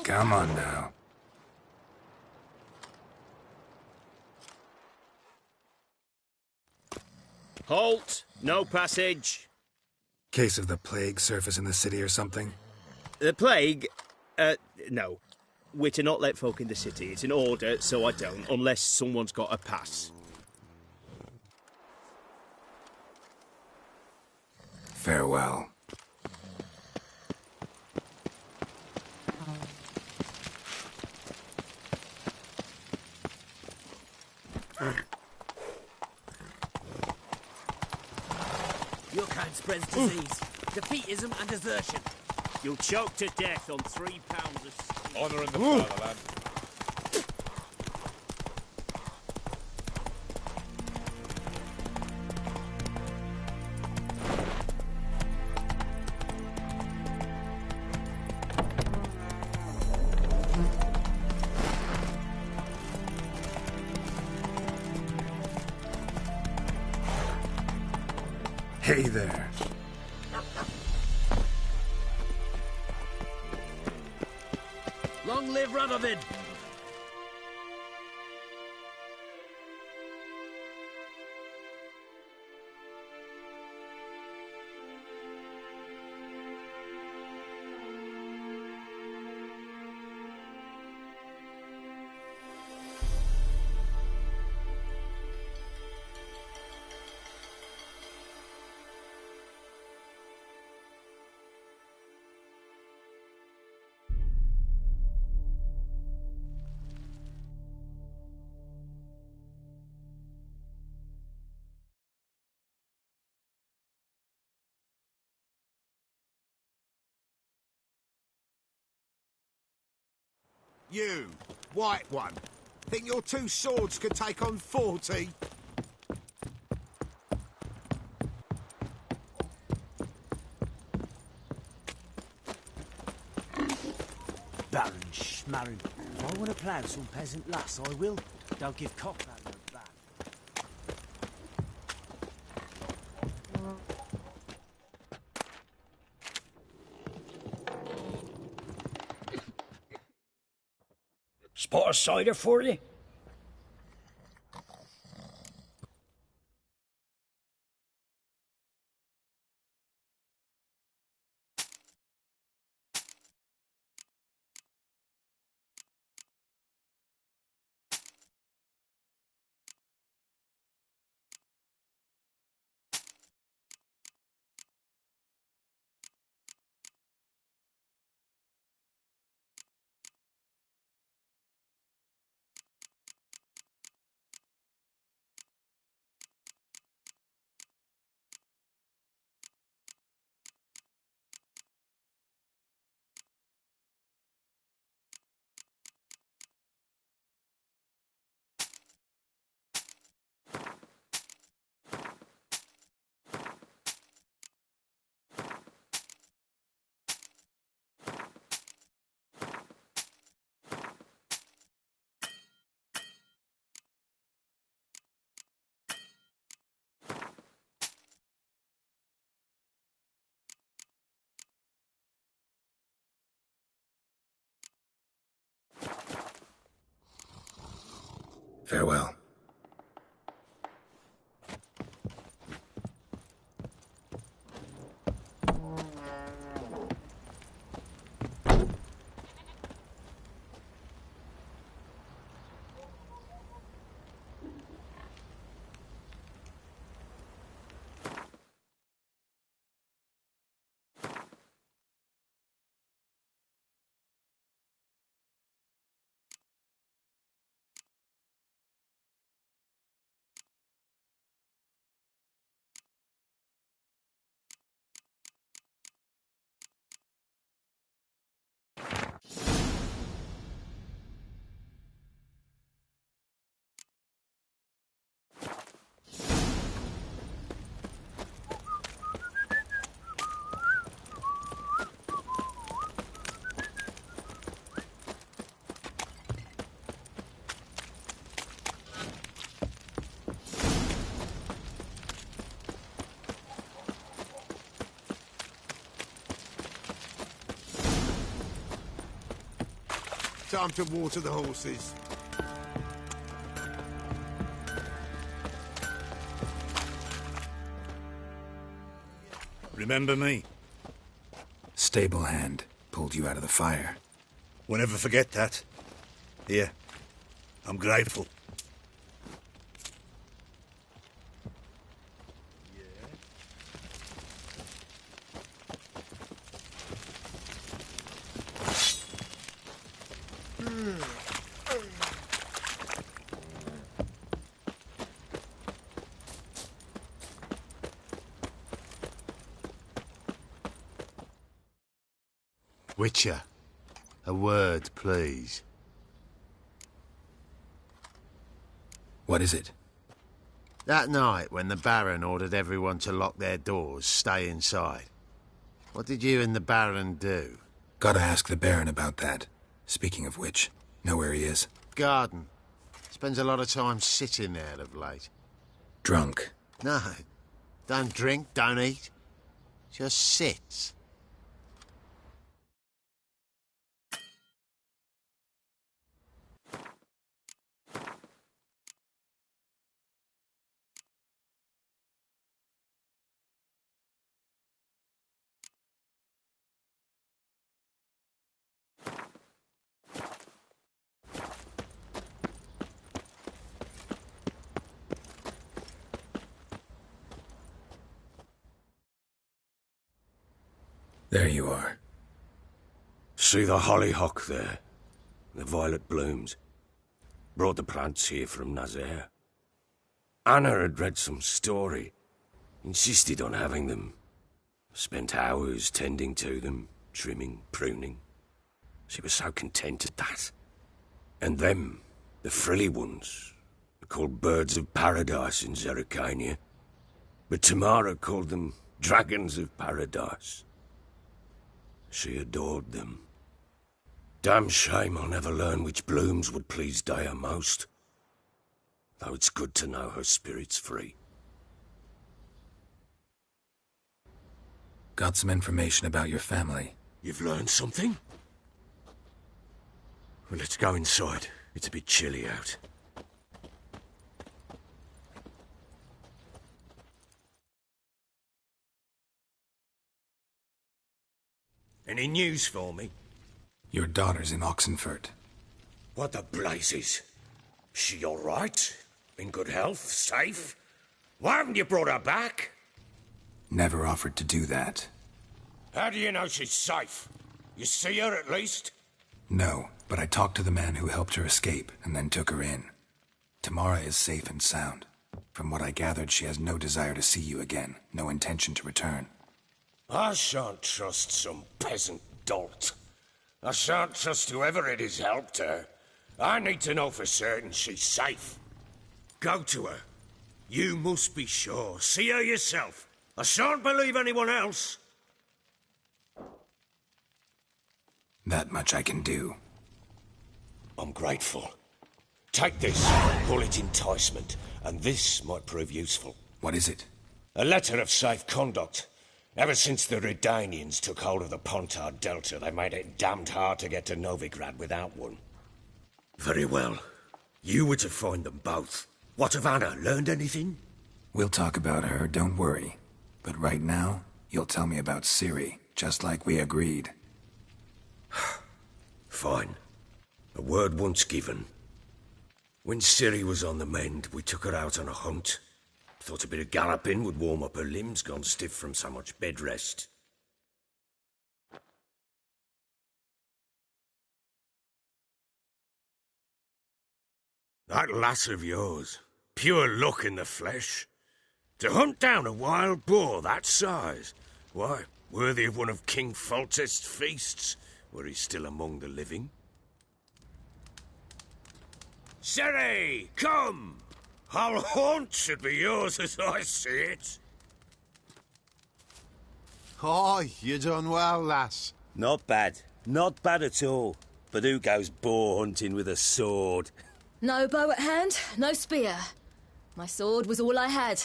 Come on now.
Halt! No passage.
Case of the plague surface in the city or something?
The plague? No. We're to not let folk in the city. It's an order, so I don't, unless someone's got a pass.
Farewell.
Your kind spreads disease, defeatism and desertion.
You'll choke to death on 3 pounds of steel.
Honour in the fatherland.
Hey there.
Long live Radovid!
You, white one, think your 2 swords could take on 40?
Baron Schmarrin. If I want to plough some peasant lass, I will. Don't give cock that look back.
Spot of cider for you?
Farewell.
Time to water the horses.
Remember me?
Stable hand pulled you out of the fire.
We'll never forget that. Here, I'm grateful.
Witcher, a word, please.
What is it?
That night when the Baron ordered everyone to lock their doors, stay inside. What did you and the Baron do?
Gotta ask the Baron about that. Speaking of which, know where he is?
Garden. Spends a lot of time sitting there of late.
Drunk.
No. Don't drink, don't eat. Just sits.
There you are.
See the hollyhock there? The violet blooms. Brought the plants here from Nazaire. Anna had read some story. Insisted on having them. Spent hours tending to them, trimming, pruning. She was so content at that. And them, the frilly ones, are called birds of paradise in Zerrikania. But Tamara called them dragons of paradise. She adored them. Damn shame I'll never learn which blooms would please Dea most. Though it's good to know her spirit's free.
Got some information about your family.
You've learned something? Well, let's go inside. It's a bit chilly out. Any news for me?
Your daughter's in Oxenfurt.
What the blazes? She all right? In good health? Safe? Why haven't you brought her back?
Never offered to do that.
How do you know she's safe? You see her at least?
No, but I talked to the man who helped her escape and then took her in. Tamara is safe and sound. From what I gathered, she has no desire to see you again, no intention to return.
I shan't trust some peasant dolt. I shan't trust whoever it is helped her. I need to know for certain she's safe. Go to her. You must be sure. See her yourself. I shan't believe anyone else.
That much I can do.
I'm grateful. Take this, call it enticement, and this might prove useful.
What is it?
A letter of safe conduct. Ever since the Redanians took hold of the Pontard Delta, they made it damned hard to get to Novigrad without one. Very well. You were to find them both. What of Anna? Learned anything?
We'll talk about her, don't worry. But right now, you'll tell me about Ciri, just like we agreed.
Fine. A word once given. When Ciri was on the mend, we took her out on a hunt. Thought a bit of galloping would warm up her limbs, gone stiff from so much bed rest. That lass of yours, pure luck in the flesh. To hunt down a wild boar that size, why, worthy of one of King Foltest's feasts, were he still among the living. Ciri, come! Whole haunt should be yours as I see it.
Aye, you done well, lass.
Not bad. Not bad at all. But who goes boar hunting with a sword?
No bow at hand, no spear. My sword was all I had.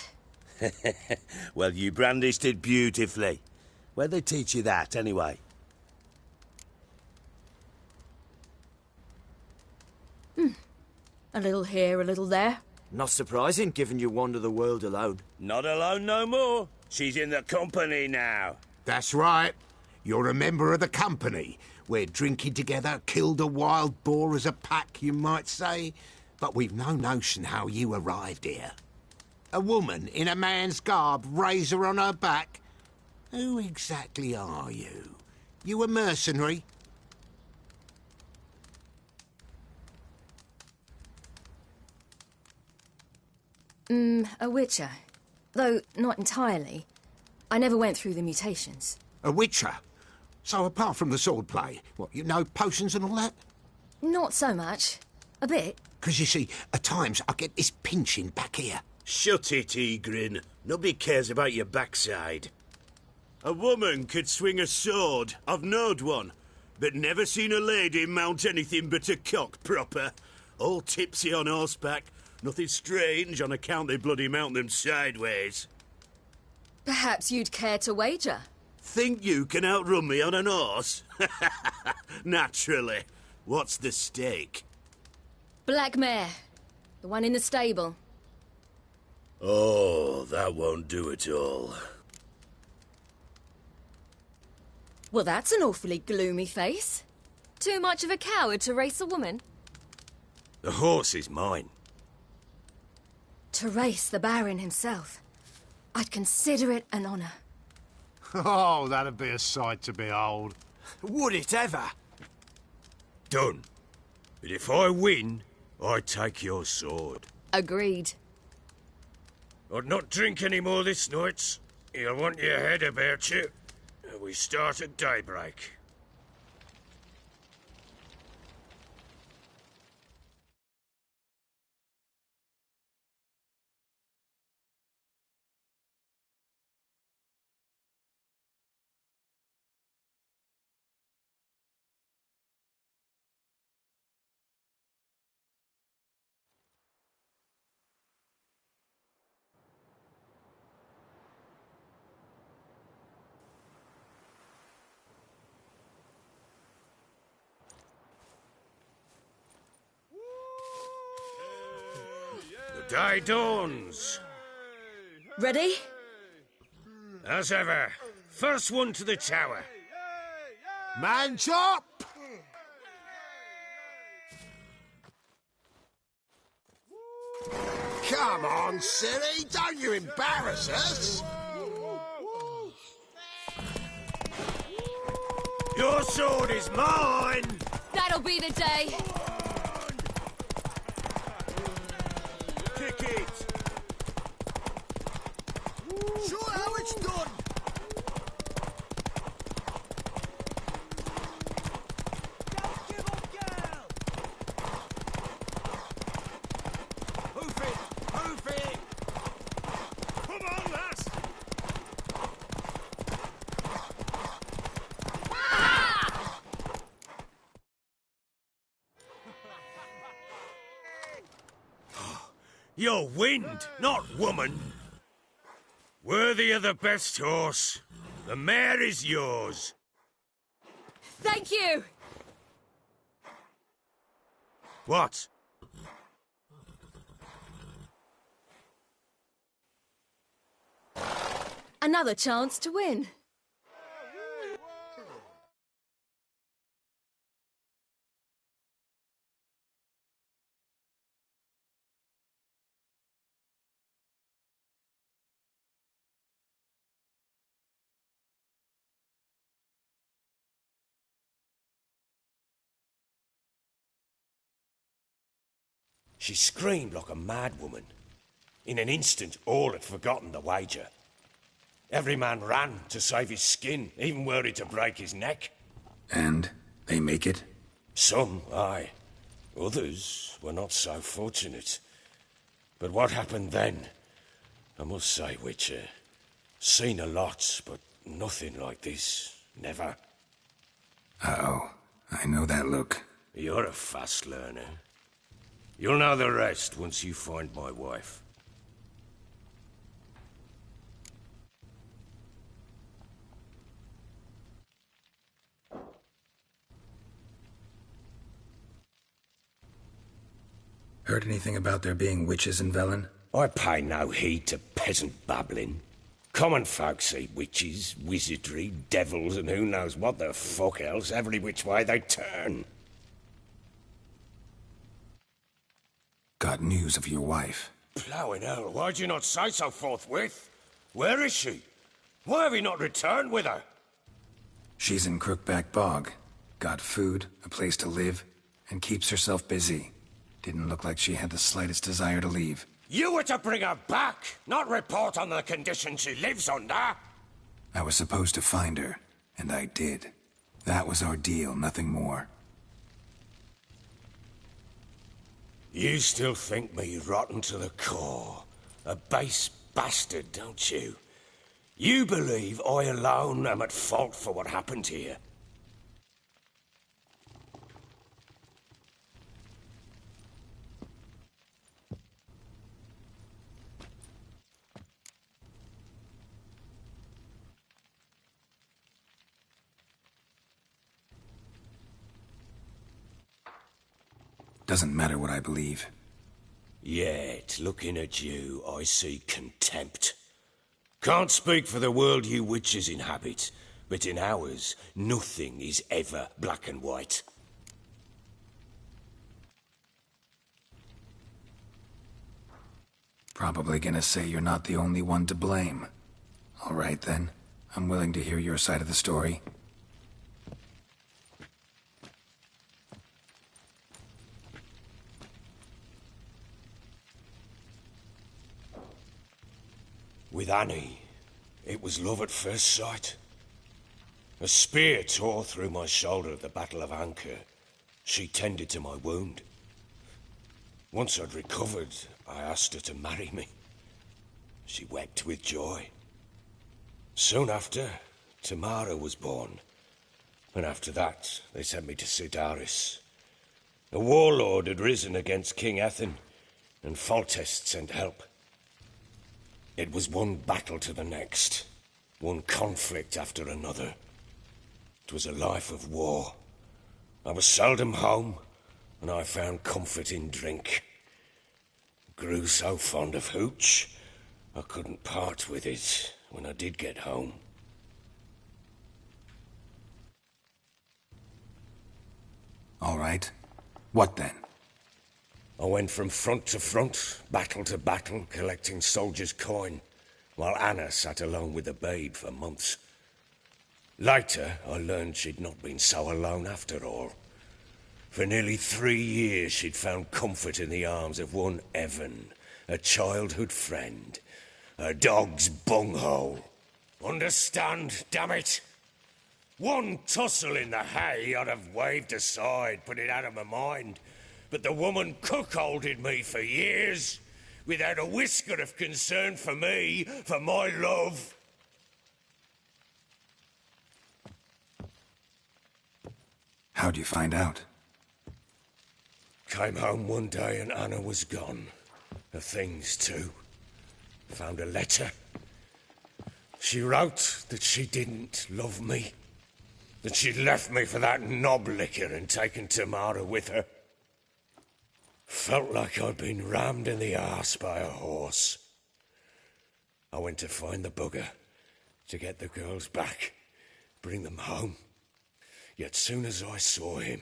Well, you brandished it beautifully. Where'd they teach you that, anyway?
A little here, a little there.
Not surprising, given you wander the world alone.
Not alone no more. She's in the company now.
That's right. You're a member of the company. We're drinking together, killed a wild boar as a pack, you might say. But we've no notion how you arrived here. A woman in a man's garb, razor on her back. Who exactly are you? You a mercenary?
A witcher. Though not entirely. I never went through the mutations.
A witcher? So apart from the swordplay, what, you know potions and all that?
Not so much. A bit.
'Cause you see, at times I get this pinching back here.
Shut it, Egrin. Nobody cares about your backside. A woman could swing a sword. I've knowed one. But never seen a lady mount anything but a cock proper. All tipsy on horseback. Nothing strange on account they bloody mount them sideways.
Perhaps you'd care to wager?
Think you can outrun me on an horse? Naturally. What's the stake?
Black mare. The one in the stable.
Oh, that won't do it all.
Well, that's an awfully gloomy face. Too much of a coward to race a woman?
The horse is mine.
To race the Baron himself. I'd consider it an honour.
Oh, that'd be a sight to behold.
Would it ever?
Done. But if I win, I take your sword.
Agreed.
I'd not drink any more this night. You'll want your head about you. We start at daybreak. The day dawns.
Ready?
As ever. First one to the tower.
Man chop!
Come on, silly, don't you embarrass us!
Your sword is mine!
That'll be the day.
Kick it!
Show how it's done!
Hoof it! Hoof it! Come on, lass!
You're wind, not woman. Worthy of the best horse. The mare is yours.
Thank you!
What?
Another chance to win.
She screamed like a mad woman. In an instant, all had forgotten the wager. Every man ran to save his skin, even were it to break his neck.
And they make it?
Some, aye. Others were not so fortunate. But what happened then? I must say, Witcher, seen a lot, but nothing like this. Never.
Uh-oh. I know that look.
You're a fast learner. You'll know the rest once you find my wife.
Heard anything about there being witches in Velen?
I pay no heed to peasant babbling. Common folk see witches, wizardry, devils, and who knows what the fuck else every which way they turn.
Got news of your wife.
Blowing hell, why'd you not say so forthwith? Where is she? Why have you not returned with her?
She's in Crookback Bog. Got food, a place to live, and keeps herself busy. Didn't look like she had the slightest desire to leave.
You were to bring her back, not report on the conditions she lives under.
I was supposed to find her, and I did. That was our deal, nothing more.
You still think me rotten to the core. A base bastard, don't you? You believe I alone am at fault for what happened here.
Doesn't matter what I believe.
Yet, looking at you, I see contempt. Can't speak for the world you witches inhabit, but in ours, nothing is ever black and white.
Probably gonna say you're not the only one to blame. All right then, I'm willing to hear your side of the story.
With Annie, it was love at first sight. A spear tore through my shoulder at the Battle of Anchor. She tended to my wound. Once I'd recovered, I asked her to marry me. She wept with joy. Soon after, Tamara was born. And after that, they sent me to Sidaris. A warlord had risen against King Ethan, and Foltest sent help. It was one battle to the next, one conflict after another. It was a life of war. I was seldom home, and I found comfort in drink. Grew so fond of hooch, I couldn't part with it when I did get home.
All right. What then?
I went from front to front, battle to battle, collecting soldiers' coin, while Anna sat alone with the babe for months. Later, I learned she'd not been so alone after all. For nearly 3 years, she'd found comfort in the arms of one Evan, a childhood friend, a dog's bunghole. Understand, damn it? One tussle in the hay I'd have waved aside, put it out of my mind. But the woman cuckolded me for years, without a whisker of concern for me, for my love.
How'd you find out?
Came home one day and Anna was gone. Her things, too. Found a letter. She wrote that she didn't love me. That she'd left me for that knob licker and taken Tamara with her. Felt like I'd been rammed in the arse by a horse. I went to find the bugger, to get the girls back, bring them home. Yet soon as I saw him,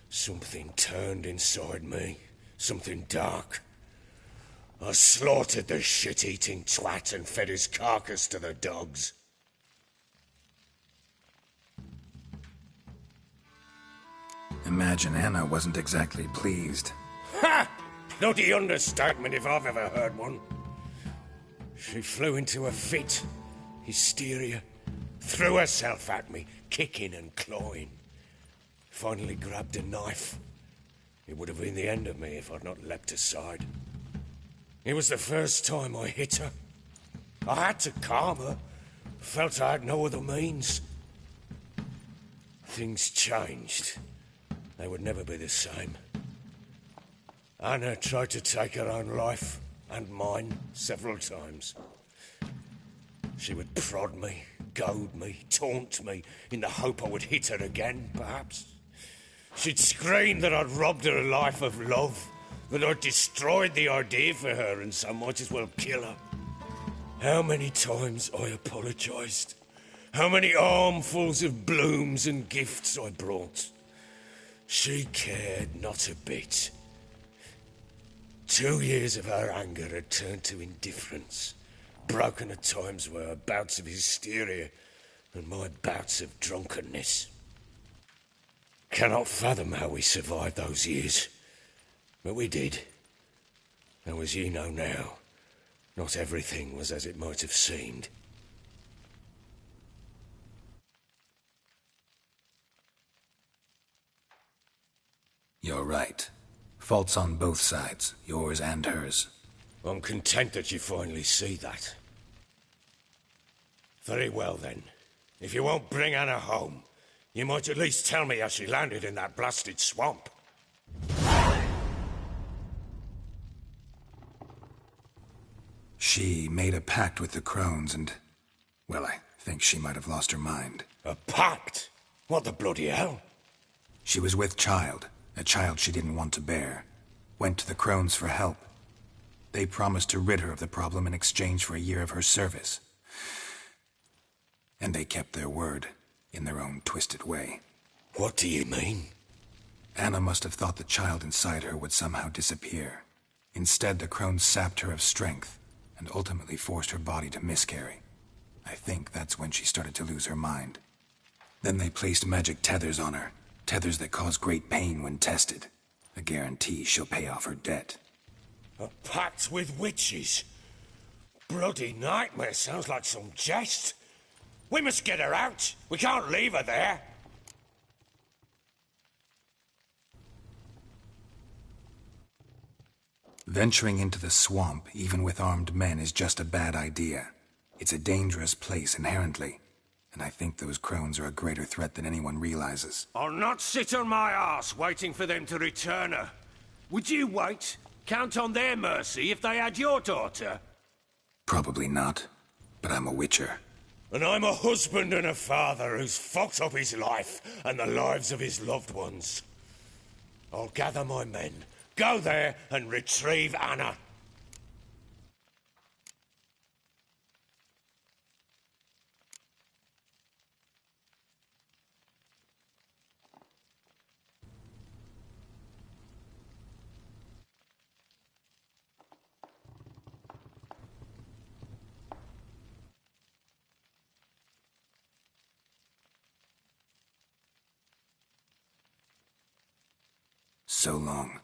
something turned inside me, something dark. I slaughtered the shit-eating twat and fed his carcass to the dogs.
Imagine Anna wasn't exactly pleased.
Ha! Bloody understatement if I've ever heard one. She flew into a fit, hysteria, threw herself at me, kicking and clawing. Finally grabbed a knife. It would have been the end of me if I'd not leapt aside. It was the first time I hit her. I had to calm her. Felt I had no other means. Things changed. They would never be the same. Anna tried to take her own life, and mine, several times. She would prod me, goad me, taunt me, in the hope I would hit her again, perhaps. She'd scream that I'd robbed her life of love, That I destroyed the idea for her and so might as well kill her. How many times I apologised. How many armfuls of blooms and gifts I brought. She cared not a bit. 2 years of her anger had turned to indifference, broken at times by her bouts of hysteria and my bouts of drunkenness. Cannot fathom how we survived those years, but we did. Though as ye know now, not everything was as it might have seemed.
You're right. Faults on both sides, yours and hers.
I'm content that you finally see that. Very well then. If you won't bring Anna home, you might at least tell me how she landed in that blasted swamp.
She made a pact with the crones and... well, I think she might have lost her mind.
A pact? What the bloody hell?
She was with child, a child she didn't want to bear. Went to the crones for help. They promised to rid her of the problem in exchange for a year of her service. And they kept their word, in their own twisted way.
What do you mean?
Anna must have thought the child inside her would somehow disappear. Instead, the crones sapped her of strength, and ultimately forced her body to miscarry. I think that's when she started to lose her mind. Then they placed magic tethers on her, tethers that cause great pain when tested. A guarantee she'll pay off her debt.
A pact with witches? Bloody nightmare, sounds like some jest. We must get her out. We can't leave her there.
Venturing into the swamp, even with armed men, is just a bad idea. It's a dangerous place inherently, and I think those crones are a greater threat than anyone realizes.
I'll not sit on my arse waiting for them to return her. Would you wait? Count on their mercy if they had your daughter?
Probably not, but I'm a witcher.
And I'm a husband and a father who's fucked up his life and the lives of his loved ones. I'll gather my men, go there and retrieve Anna.
So long.